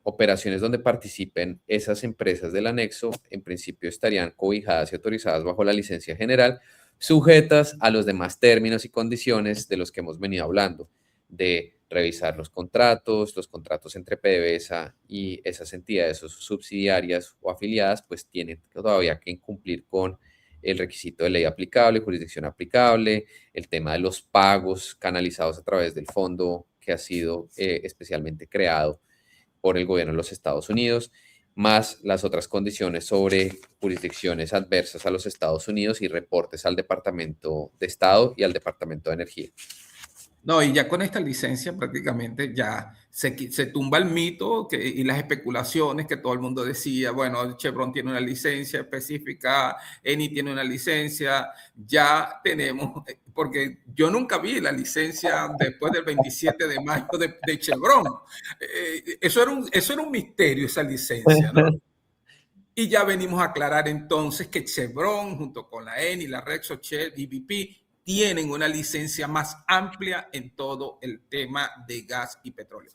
operaciones donde participen esas empresas del anexo, en principio estarían cobijadas y autorizadas bajo la licencia general, sujetas a los demás términos y condiciones de los que hemos venido hablando, de revisar los contratos entre PDVSA y esas entidades o subsidiarias o afiliadas, pues tienen todavía que cumplir con el requisito de ley aplicable, jurisdicción aplicable, el tema de los pagos canalizados a través del fondo que ha sido especialmente creado por el gobierno de los Estados Unidos, más las otras condiciones sobre jurisdicciones adversas a los Estados Unidos y reportes al Departamento de Estado y al Departamento de Energía. No, y ya con esta licencia prácticamente ya se tumba el mito y las especulaciones que todo el mundo decía, bueno, Chevron tiene una licencia específica, Eni tiene una licencia, ya tenemos, porque yo nunca vi la licencia después del 27 de mayo de Chevron. Eso era un misterio, esa licencia, ¿no? Y ya venimos a aclarar entonces que Chevron, junto con la Eni, la Repsol, Shell y BP, tienen una licencia más amplia en todo el tema de gas y petróleo.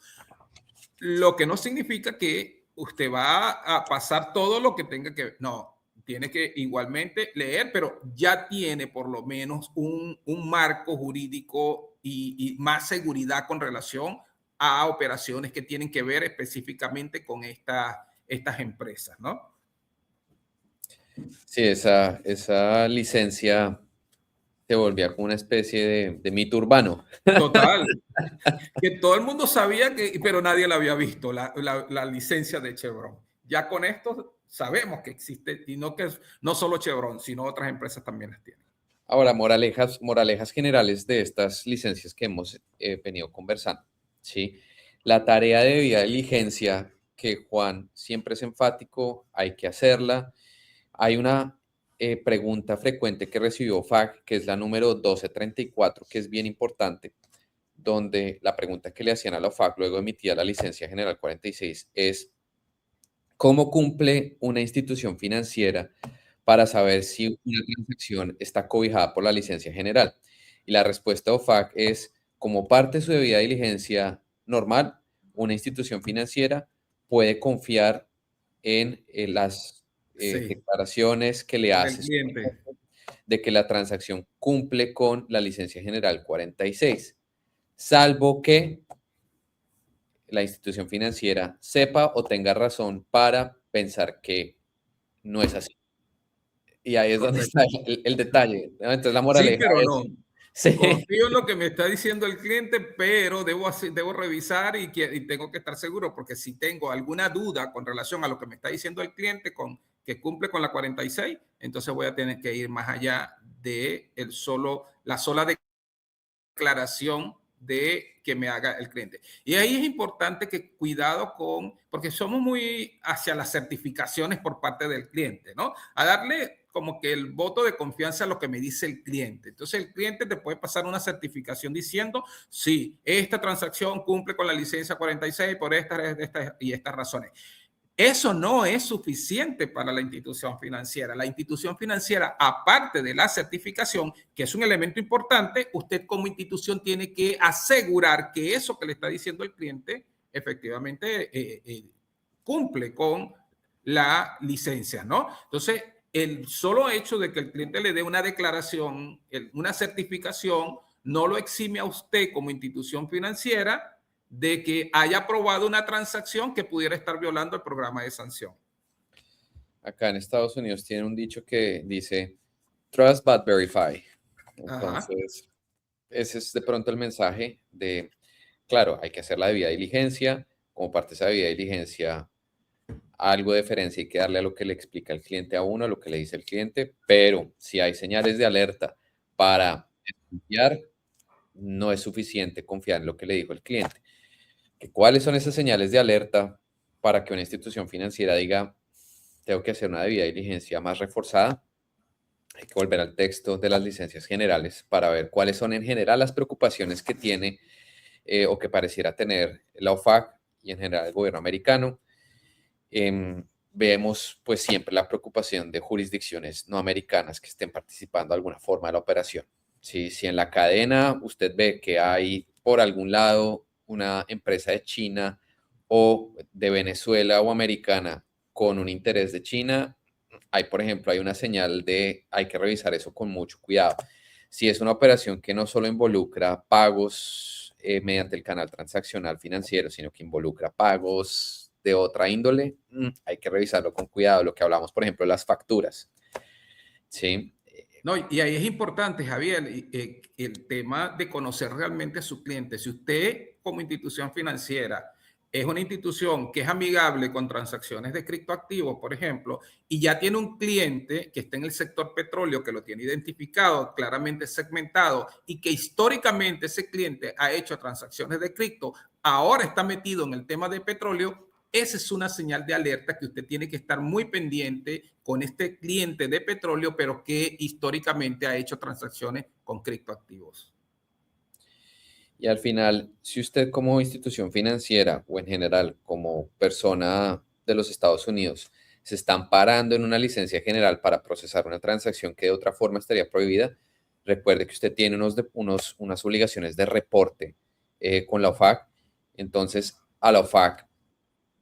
Lo que no significa que usted va a pasar todo lo que tenga que ver. No, tiene que igualmente leer, pero ya tiene por lo menos un marco jurídico y más seguridad con relación a operaciones que tienen que ver específicamente con estas empresas, ¿no? Sí, esa licencia se volvía como una especie de mito urbano. Total. Que todo el mundo sabía que, pero nadie la había visto, la licencia de Chevron. Ya con esto sabemos que existe y no que no solo Chevron, sino otras empresas también las tienen. Ahora, moralejas generales de estas licencias que hemos venido conversando, ¿sí? La tarea de debida diligencia, que Juan siempre es enfático, hay que hacerla. Hay una pregunta frecuente que recibió FAC, que es la número 1234, que es bien importante, donde la pregunta que le hacían a la FAC luego emitida la licencia general 46 es, ¿cómo cumple una institución financiera para saber si una transacción está cobijada por la licencia general? Y la respuesta de OFAC es, como parte de su debida diligencia normal, una institución financiera puede confiar en las Sí, declaraciones que le del hace cliente. de que la transacción cumple con la licencia general 46, salvo que la institución financiera sepa o tenga razón para pensar que no es así. Y ahí es donde está Correcto. el detalle, ¿no? Entonces la Sí, moraleja pero es, no. sí, Confío en lo que me está diciendo el cliente, pero debo revisar y tengo que estar seguro, porque si tengo alguna duda con relación a lo que me está diciendo el cliente, que cumple con la 46, entonces voy a tener que ir más allá de la sola declaración de que me haga el cliente. Y ahí es importante que cuidado porque somos muy hacia las certificaciones por parte del cliente, ¿no? A darle como que el voto de confianza a lo que me dice el cliente. Entonces el cliente te puede pasar una certificación diciendo, sí, esta transacción cumple con la licencia 46 por estas razones. Eso no es suficiente para la institución financiera. La institución financiera, aparte de la certificación, que es un elemento importante, usted como institución tiene que asegurar que eso que le está diciendo el cliente efectivamente cumple con la licencia, ¿no? Entonces, el solo hecho de que el cliente le dé una declaración, una certificación, no lo exime a usted como institución financiera de que haya aprobado una transacción que pudiera estar violando el programa de sanción. acá en Estados Unidos tienen un dicho que dice, trust but verify. Ajá. Entonces, ese es de pronto el mensaje de, claro, hay que hacer la debida diligencia, como parte de esa debida diligencia algo de diferencia hay que darle a lo que le explica el cliente a uno, a lo que le dice el cliente, pero si hay señales de alerta para desconfiar, no es suficiente confiar en lo que le dijo el cliente. ¿Cuáles son esas señales de alerta para que una institución financiera diga, tengo que hacer una debida diligencia más reforzada? Hay que volver al texto de las licencias generales para ver cuáles son en general las preocupaciones que tiene o que pareciera tener la OFAC y en general el gobierno americano. Vemos pues siempre la preocupación de jurisdicciones no americanas que estén participando de alguna forma de la operación. Si en la cadena usted ve que hay por algún lado una empresa de China o de Venezuela o americana con un interés de China, hay, por ejemplo, hay una señal de hay que revisar eso con mucho cuidado. Si es una operación que no solo involucra pagos mediante el canal transaccional financiero, sino que involucra pagos de otra índole, hay que revisarlo con cuidado. Lo que hablamos, por ejemplo, de las facturas. ¿Sí? No, y ahí es importante, Javier, el tema de conocer realmente a su cliente. Si usted, como institución financiera, es una institución que es amigable con transacciones de criptoactivos, por ejemplo, y ya tiene un cliente que está en el sector petróleo, que lo tiene identificado, claramente segmentado, y que históricamente ese cliente ha hecho transacciones de cripto, ahora está metido en el tema de petróleo. Esa es una señal de alerta que usted tiene que estar muy pendiente con este cliente de petróleo, pero que históricamente ha hecho transacciones con criptoactivos. Y al final, si usted como institución financiera o en general como persona de los Estados Unidos se está amparando en una licencia general para procesar una transacción que de otra forma estaría prohibida, recuerde que usted tiene unas obligaciones de reporte con la OFAC. Entonces, a la OFAC,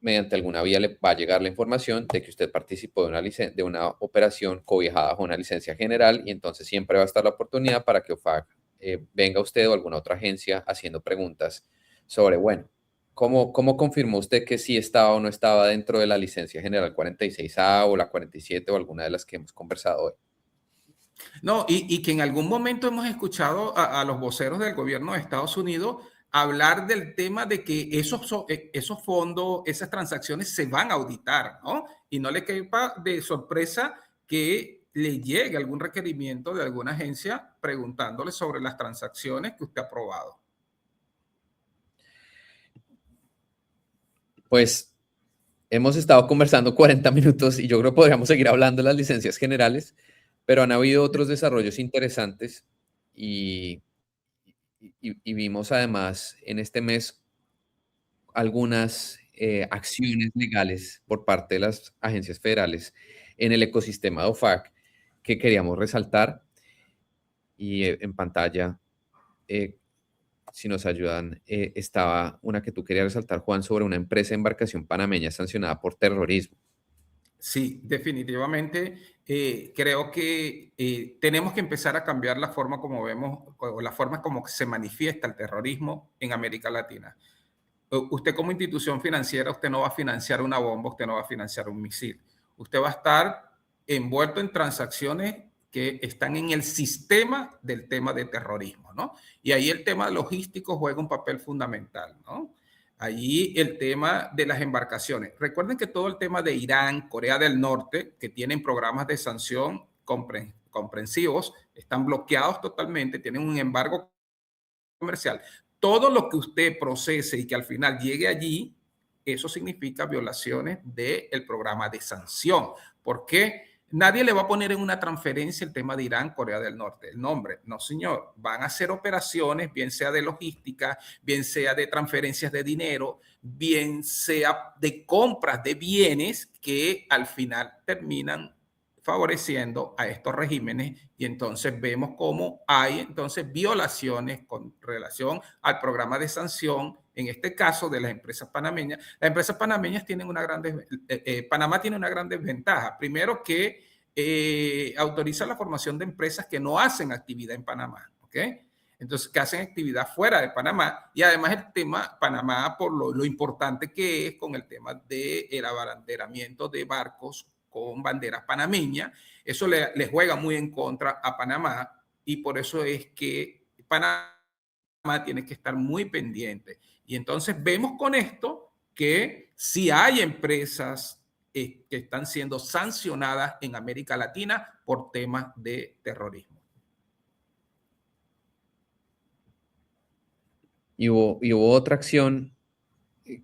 mediante alguna vía, le va a llegar la información de que usted participó de una operación cobijada bajo una licencia general y entonces siempre va a estar la oportunidad para que OFAC venga usted o alguna otra agencia haciendo preguntas sobre, bueno, ¿cómo confirmó usted que sí estaba o no estaba dentro de la licencia general 46A o la 47 o alguna de las que hemos conversado hoy? No, y que en algún momento hemos escuchado a los voceros del gobierno de Estados Unidos hablar del tema de que esos fondos, esas transacciones se van a auditar, ¿no? Y no le quepa de sorpresa que le llegue algún requerimiento de alguna agencia preguntándole sobre las transacciones que usted ha aprobado. Pues hemos estado conversando 40 minutos y yo creo que podríamos seguir hablando de las licencias generales, pero han habido otros desarrollos interesantes y, y vimos además en este mes algunas acciones legales por parte de las agencias federales en el ecosistema de OFAC que queríamos resaltar. Y en pantalla, eh, si nos ayudan, estaba una que tú querías resaltar, Juan, sobre una empresa de embarcación panameña sancionada por terrorismo. Sí, definitivamente. Creo que tenemos que empezar a cambiar la forma como vemos o la forma como se manifiesta el terrorismo en América Latina. Usted como institución financiera, usted no va a financiar una bomba, usted no va a financiar un misil. Usted va a estar envuelto en transacciones que están en el sistema del tema de terrorismo, ¿no? Y ahí el tema logístico juega un papel fundamental, ¿no? Allí el tema de las embarcaciones. Recuerden que todo el tema de Irán, Corea del Norte, que tienen programas de sanción comprensivos, están bloqueados totalmente, tienen un embargo comercial. Todo lo que usted procese y que al final llegue allí, eso significa violaciones del programa de sanción. ¿Por qué? Nadie le va a poner en una transferencia el tema de Irán, Corea del Norte, el nombre. No, señor. Van a hacer operaciones, bien sea de logística, bien sea de transferencias de dinero, bien sea de compras de bienes que al final terminan favoreciendo a estos regímenes y entonces vemos cómo hay entonces violaciones con relación al programa de sanción, en este caso de las empresas panameñas. Las empresas panameñas tienen una gran, Panamá tiene una gran desventaja. Primero que autoriza la formación de empresas que no hacen actividad en Panamá, ¿ok? Entonces, que hacen actividad fuera de Panamá y además el tema Panamá por lo importante que es con el tema del abanderamiento de barcos con banderas panameñas, eso le juega muy en contra a Panamá y por eso es que Panamá tiene que estar muy pendiente. Y entonces vemos con esto que si hay empresas que están siendo sancionadas en América Latina por temas de terrorismo. Y hubo otra acción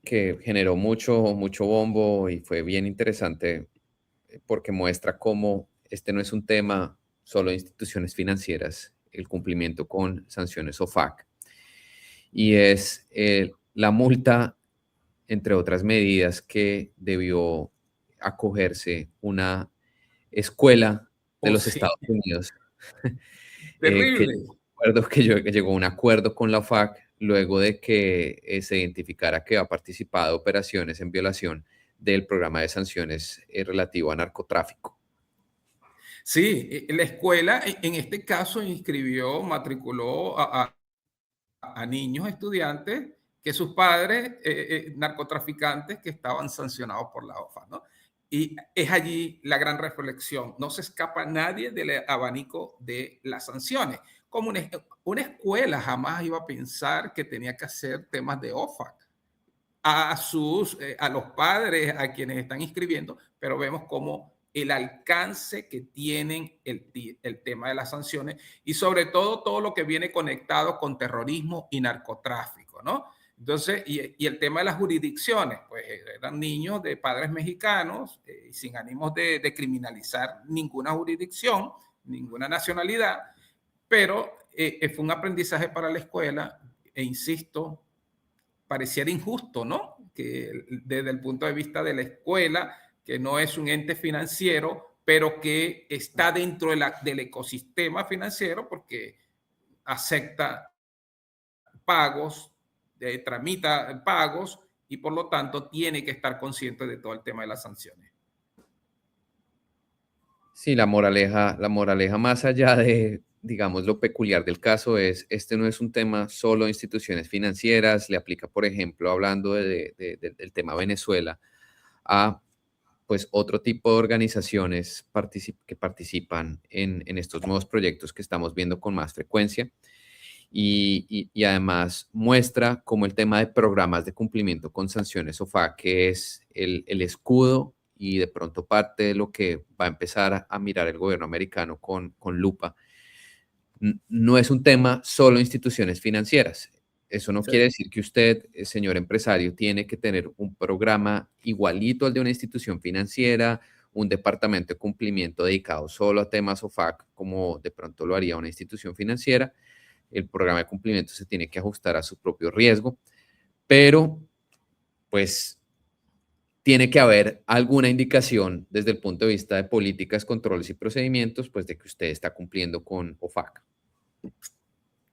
que generó mucho bombo y fue bien interesante porque muestra cómo este no es un tema solo de instituciones financieras, el cumplimiento con sanciones OFAC, y es la multa, entre otras medidas, que debió acogerse una escuela de Oh, los sí, Estados Unidos, que terrible. llegó a un acuerdo con la OFAC luego de que se identificara que ha participado en operaciones en violación del programa de sanciones relativo a narcotráfico. Sí, la escuela en este caso inscribió, matriculó a niños estudiantes que sus padres, narcotraficantes, que estaban sancionados por la OFA, ¿no? Y es allí la gran reflexión. No se escapa nadie del abanico de las sanciones. Como una escuela jamás iba a pensar que tenía que hacer temas de OFA a los padres, a quienes están inscribiendo, pero vemos cómo el alcance que tienen el tema de las sanciones y sobre todo lo que viene conectado con terrorismo y narcotráfico, ¿no? Entonces, y el tema de las jurisdicciones, pues eran niños de padres mexicanos sin ánimos de criminalizar ninguna jurisdicción, ninguna nacionalidad, pero fue un aprendizaje para la escuela e insisto, pareciera injusto, ¿no? Que desde el punto de vista de la escuela, que no es un ente financiero, pero que está dentro del ecosistema financiero porque acepta pagos, tramita pagos y por lo tanto tiene que estar consciente de todo el tema de las sanciones. Sí, la moraleja más allá de, digamos, lo peculiar del caso es, este no es un tema solo de instituciones financieras, le aplica, por ejemplo, hablando del tema Venezuela, a pues otro tipo de organizaciones que participan en estos nuevos proyectos que estamos viendo con más frecuencia. Y además muestra cómo el tema de programas de cumplimiento con sanciones OFAC, que es el escudo y de pronto parte de lo que va a empezar a mirar el gobierno americano con lupa, no es un tema solo de instituciones financieras. Eso no Sí, quiere decir que usted, señor empresario, tiene que tener un programa igualito al de una institución financiera, un departamento de cumplimiento dedicado solo a temas OFAC, como de pronto lo haría una institución financiera. El programa de cumplimiento se tiene que ajustar a su propio riesgo, pero pues tiene que haber alguna indicación desde el punto de vista de políticas, controles y procedimientos, pues de que usted está cumpliendo con OFAC.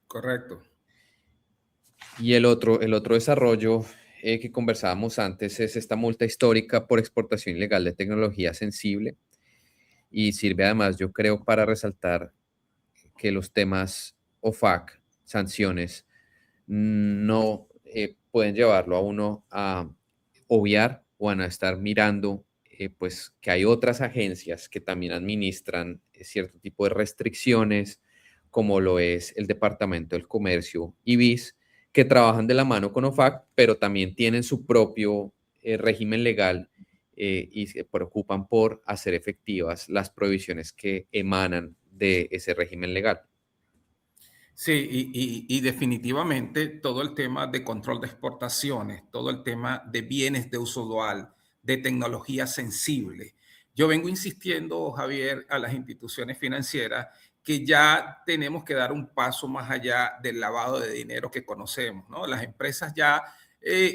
correcto. Y el otro desarrollo que conversábamos antes es esta multa histórica por exportación ilegal de tecnología sensible, y sirve además, yo creo, para resaltar que los temas OFAC, sanciones, no pueden llevarlo a uno a obviar o a no estar mirando, pues que hay otras agencias que también administran cierto tipo de restricciones, como lo es el Departamento del Comercio y BIS, que trabajan de la mano con OFAC, pero también tienen su propio régimen legal, y se preocupan por hacer efectivas las prohibiciones que emanan de ese régimen legal. Sí, y definitivamente todo el tema de control de exportaciones, todo el tema de bienes de uso dual, de tecnología sensible. Yo vengo insistiendo, Javier, a las instituciones financieras que ya tenemos que dar un paso más allá del lavado de dinero que conocemos, ¿no? Las empresas ya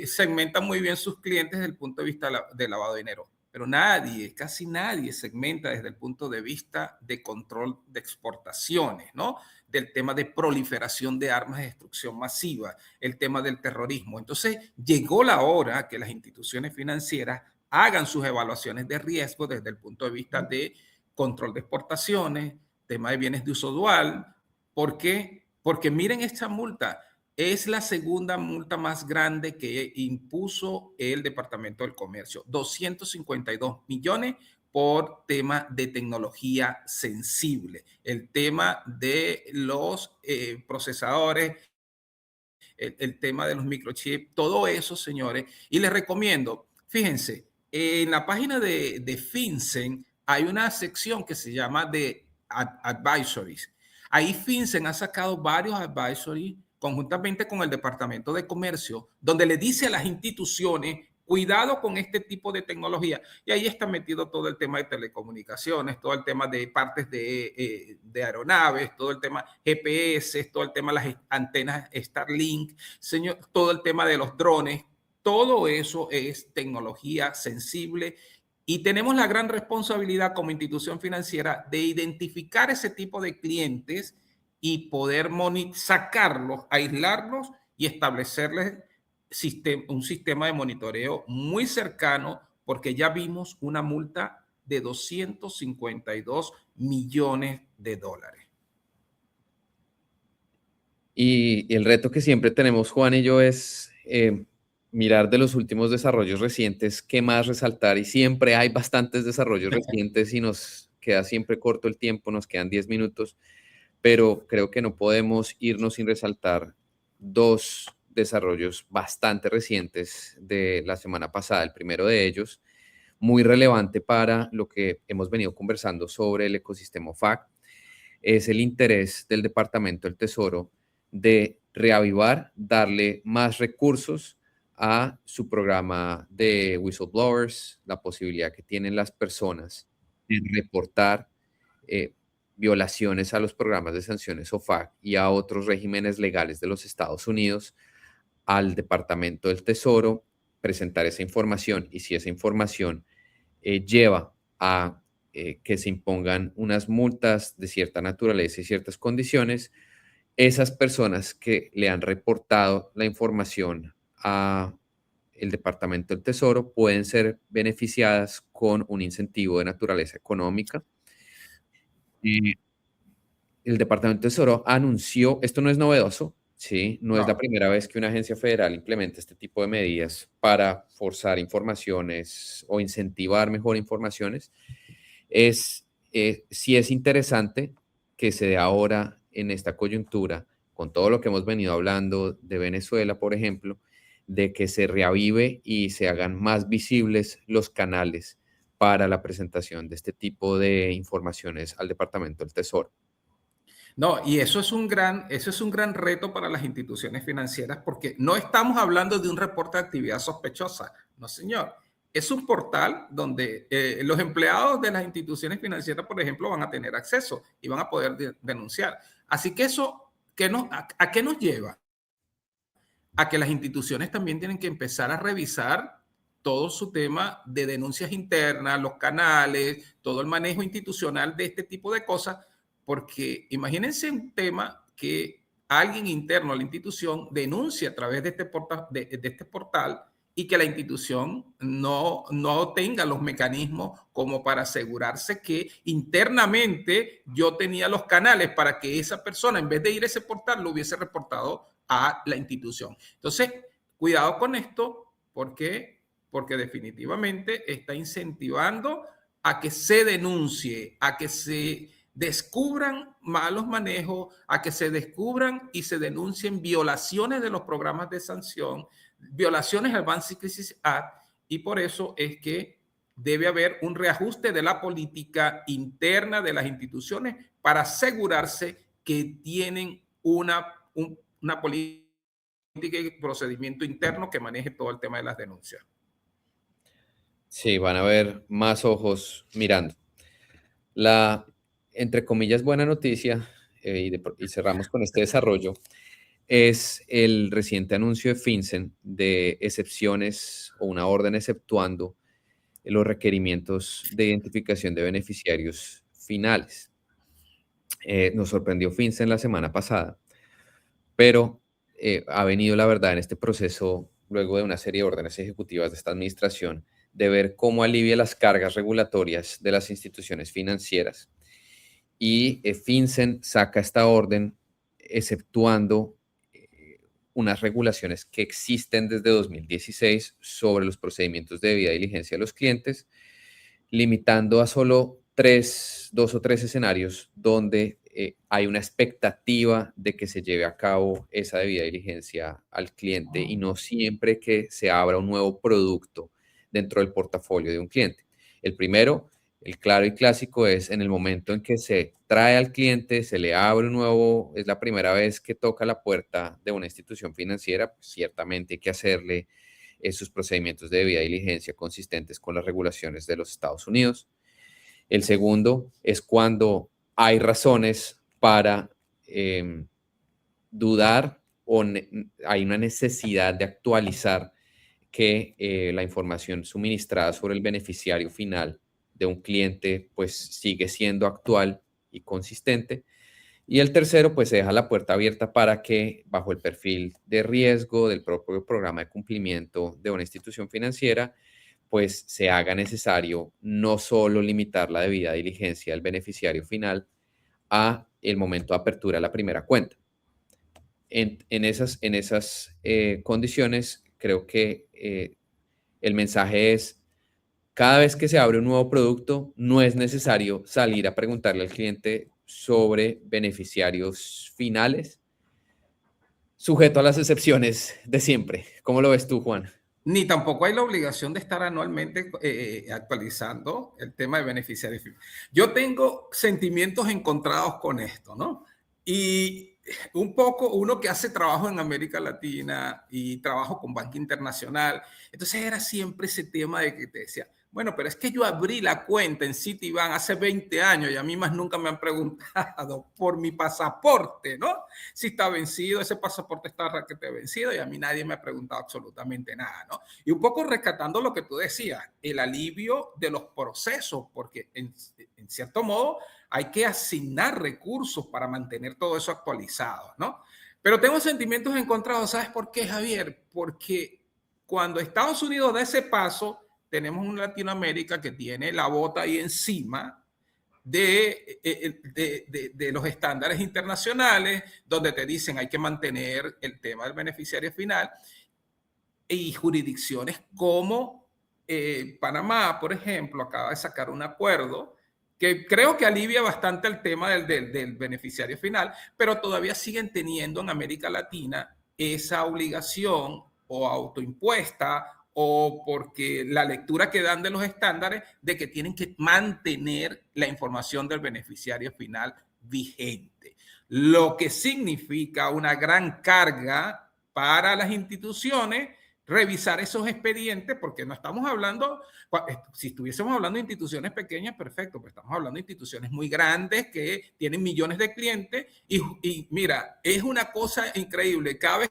segmentan muy bien sus clientes desde el punto de vista de lavado de dinero, pero nadie, casi nadie segmenta desde el punto de vista de control de exportaciones, ¿no? Del tema de proliferación de armas de destrucción masiva, el tema del terrorismo. Entonces, llegó la hora que las instituciones financieras hagan sus evaluaciones de riesgo desde el punto de vista de control de exportaciones, tema de bienes de uso dual. ¿Por qué? Porque miren esta multa. Es la segunda multa más grande que impuso el Departamento del Comercio, 252 millones por tema de tecnología sensible, el tema de los procesadores, el tema de los microchips, todo eso, señores. Y les recomiendo, fíjense, en la página de FinCEN hay una sección que se llama de Advisories. Ahí FinCEN ha sacado varios advisories conjuntamente con el Departamento de Comercio, donde le dice a las instituciones, cuidado con este tipo de tecnología. Y ahí está metido todo el tema de telecomunicaciones, todo el tema de partes de aeronaves, todo el tema GPS, todo el tema de las antenas Starlink, señor, todo el tema de los drones. Todo eso es tecnología sensible y tenemos la gran responsabilidad como institución financiera de identificar ese tipo de clientes y poder sacarlos, aislarlos y establecerles un sistema de monitoreo muy cercano, porque ya vimos una multa de 252 millones de dólares. Y el reto que siempre tenemos, Juan y yo, es mirar de los últimos desarrollos recientes qué más resaltar. Y siempre hay bastantes desarrollos recientes y nos queda siempre corto el tiempo, nos quedan 10 minutos, pero creo que no podemos irnos sin resaltar dos desarrollos bastante recientes de la semana pasada. El primero de ellos, muy relevante para lo que hemos venido conversando sobre el ecosistema OFAC, es el interés del Departamento del Tesoro de reavivar, darle más recursos a su programa de whistleblowers, la posibilidad que tienen las personas de reportar eh, violaciones a los programas de sanciones OFAC y a otros regímenes legales de los Estados Unidos al Departamento del Tesoro, presentar esa información y si esa información lleva a que se impongan unas multas de cierta naturaleza y ciertas condiciones, esas personas que le han reportado la información a el Departamento del Tesoro pueden ser beneficiadas con un incentivo de naturaleza económica. Y el Departamento del Tesoro anunció, esto no es novedoso, ¿sí? No es la No. primera vez que una agencia federal implementa este tipo de medidas para forzar informaciones o incentivar mejor informaciones. Sí es interesante que se dé ahora en esta coyuntura, con todo lo que hemos venido hablando de Venezuela, por ejemplo, de que se reavive y se hagan más visibles los canales para la presentación de este tipo de informaciones al Departamento del Tesoro. No, y eso es un gran reto para las instituciones financieras porque no estamos hablando de un reporte de actividad sospechosa, no señor. Es un portal donde los empleados de las instituciones financieras, por ejemplo, van a tener acceso y van a poder denunciar. Así que eso, ¿a qué nos lleva? A que las instituciones también tienen que empezar a revisar todo su tema de denuncias internas, los canales, todo el manejo institucional de este tipo de cosas, porque imagínense un tema que alguien interno a la institución denuncie a través de este portal y que la institución no tenga los mecanismos como para asegurarse que internamente yo tenía los canales para que esa persona, en vez de ir a ese portal, lo hubiese reportado a la institución. Entonces, cuidado con esto, porque definitivamente está incentivando a que se denuncie, a que se descubran malos manejos, a que se descubran y se denuncien violaciones de los programas de sanción, violaciones al Bank Secrecy Act, y por eso es que debe haber un reajuste de la política interna de las instituciones para asegurarse que tienen una política y procedimiento interno que maneje todo el tema de las denuncias. Sí, van a haber más ojos mirando. La, entre comillas, buena noticia, y cerramos con este desarrollo, es el reciente anuncio de FinCEN de excepciones o una orden exceptuando los requerimientos de identificación de beneficiarios finales. Nos sorprendió FinCEN la semana pasada, pero ha venido la verdad en este proceso, luego de una serie de órdenes ejecutivas de esta administración, de ver cómo alivia las cargas regulatorias de las instituciones financieras. Y FinCEN saca esta orden exceptuando unas regulaciones que existen desde 2016 sobre los procedimientos de debida diligencia de los clientes, limitando a solo dos o tres escenarios donde hay una expectativa de que se lleve a cabo esa debida diligencia al cliente y no siempre que se abra un nuevo producto dentro del portafolio de un cliente. El primero, el claro y clásico, es en el momento en que se trae al cliente, se le abre un nuevo, es la primera vez que toca la puerta de una institución financiera, pues ciertamente hay que hacerle sus procedimientos de debida diligencia consistentes con las regulaciones de los Estados Unidos. El segundo es cuando hay razones para dudar o hay una necesidad de actualizar que la información suministrada sobre el beneficiario final de un cliente pues sigue siendo actual y consistente. Y el tercero, pues se deja la puerta abierta para que bajo el perfil de riesgo del propio programa de cumplimiento de una institución financiera, pues se haga necesario no solo limitar la debida diligencia del beneficiario final a el momento de apertura de la primera cuenta. En esas condiciones, creo que el mensaje es, cada vez que se abre un nuevo producto, no es necesario salir a preguntarle al cliente sobre beneficiarios finales, sujeto a las excepciones de siempre. ¿Cómo lo ves tú, Juan? Ni tampoco hay la obligación de estar anualmente actualizando el tema de beneficiarios. Yo tengo sentimientos encontrados con esto, ¿no? Y un poco uno que hace trabajo en América Latina y trabajo con Banca Internacional, entonces era siempre ese tema de que te decía, bueno, pero es que yo abrí la cuenta en Citibank hace 20 años y a mí más nunca me han preguntado por mi pasaporte, ¿no? Si está vencido, ese pasaporte está raquete vencido y a mí nadie me ha preguntado absolutamente nada, ¿no? Y un poco rescatando lo que tú decías, el alivio de los procesos, porque en cierto modo hay que asignar recursos para mantener todo eso actualizado, ¿no? Pero tengo sentimientos encontrados, ¿sabes por qué, Javier? Porque cuando Estados Unidos da ese paso, tenemos una Latinoamérica que tiene la bota ahí encima de los estándares internacionales, donde te dicen hay que mantener el tema del beneficiario final, y jurisdicciones como Panamá, por ejemplo, acaba de sacar un acuerdo que creo que alivia bastante el tema del beneficiario final, pero todavía siguen teniendo en América Latina esa obligación o autoimpuesta o porque la lectura que dan de los estándares de que tienen que mantener la información del beneficiario final vigente, lo que significa una gran carga para las instituciones revisar esos expedientes, porque no estamos hablando, si estuviésemos hablando de instituciones pequeñas, perfecto, pero estamos hablando de instituciones muy grandes que tienen millones de clientes y mira, es una cosa increíble, cada vez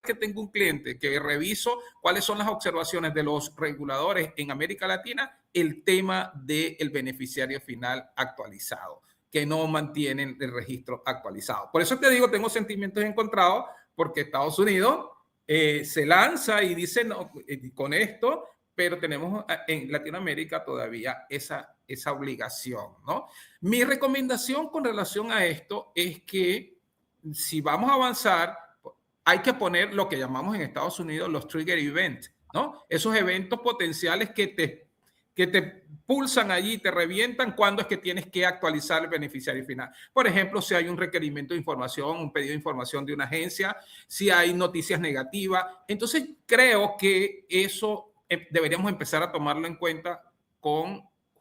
que tengo un cliente que reviso cuáles son las observaciones de los reguladores en América Latina, el tema del beneficiario final actualizado, que no mantienen el registro actualizado. Por eso te digo, tengo sentimientos encontrados, porque Estados Unidos se lanza y dice, no, con esto, pero tenemos en Latinoamérica todavía esa obligación, ¿no? Mi recomendación con relación a esto es que si vamos a avanzar, hay que poner lo que llamamos en Estados Unidos los trigger events, ¿no? Esos eventos potenciales que te pulsan allí, te revientan cuando es que tienes que actualizar el beneficiario final. Por ejemplo, si hay un requerimiento de información, un pedido de información de una agencia, si hay noticias negativas. Entonces, creo que eso deberíamos empezar a tomarlo en cuenta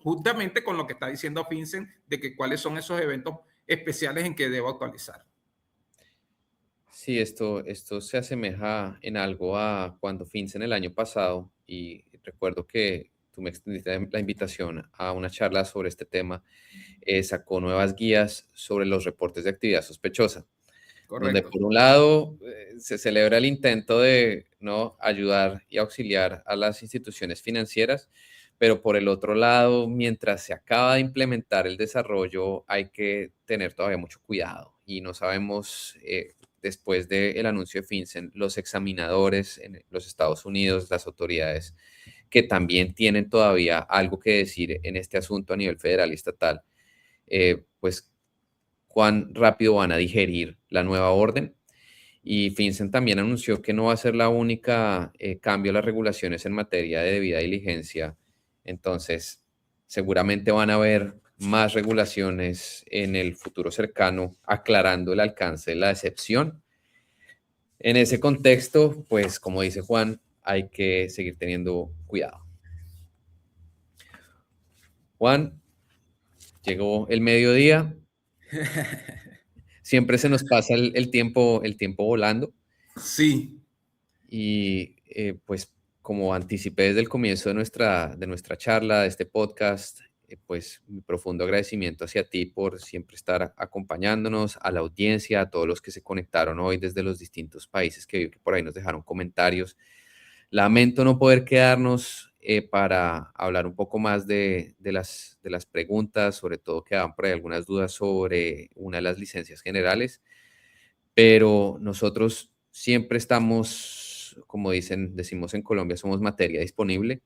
justamente con lo que está diciendo Vincent, de que cuáles son esos eventos especiales en que debo actualizar. Sí, esto se asemeja en algo a cuando FinCEN el año pasado, y recuerdo que tú me extendiste la invitación a una charla sobre este tema, sacó nuevas guías sobre los reportes de actividad sospechosa, donde Correcto. por un lado se celebra el intento de no ayudar y auxiliar a las instituciones financieras, pero por el otro lado, mientras se acaba de implementar el desarrollo, hay que tener todavía mucho cuidado y no sabemos, después del anuncio de FinCEN, los examinadores en los Estados Unidos, las autoridades que también tienen todavía algo que decir en este asunto a nivel federal y estatal, pues cuán rápido van a digerir la nueva orden. Y FinCEN también anunció que no va a ser la única cambio a las regulaciones en materia de debida diligencia. Entonces, seguramente van a haber más regulaciones en el futuro cercano, aclarando el alcance de la excepción. En ese contexto, pues como dice Juan, hay que seguir teniendo cuidado. Juan, llegó el mediodía. Siempre se nos pasa el tiempo volando Sí, y pues como anticipé desde el comienzo de nuestra charla, de este podcast, pues mi profundo agradecimiento hacia ti por siempre estar acompañándonos, a la audiencia, a todos los que se conectaron hoy desde los distintos países que por ahí nos dejaron comentarios. Lamento no poder quedarnos para hablar un poco más de las preguntas, sobre todo quedaban por ahí algunas dudas sobre una de las licencias generales, pero nosotros siempre estamos, como decimos en Colombia, somos materia disponible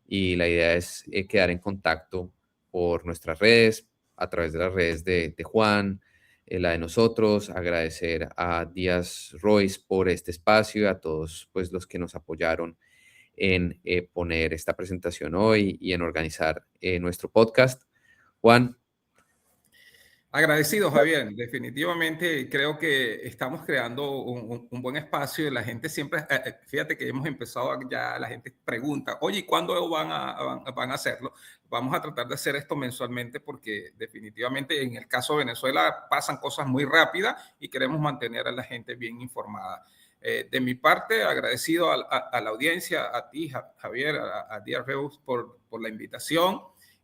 y la idea es quedar en contacto por nuestras redes, a través de las redes de Juan, la de nosotros, agradecer a Díaz Royce por este espacio y a todos pues, los que nos apoyaron en poner esta presentación hoy y en organizar nuestro podcast. Juan. agradecido, Javier. Definitivamente creo que estamos creando un buen espacio y la gente siempre, fíjate que hemos empezado ya, la gente pregunta, oye, ¿y cuándo van a hacerlo? Vamos a tratar de hacer esto mensualmente porque definitivamente en el caso de Venezuela pasan cosas muy rápidas y queremos mantener a la gente bien informada. De mi parte, agradecido a la audiencia, a ti, Javier, a Díaz Reus por la invitación.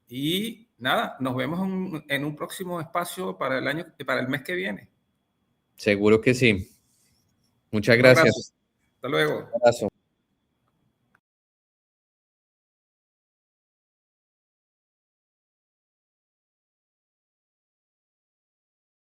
Y nada, nos vemos en un próximo espacio para el mes que viene. Seguro que sí. Muchas Un abrazo. gracias. Hasta luego. Un abrazo.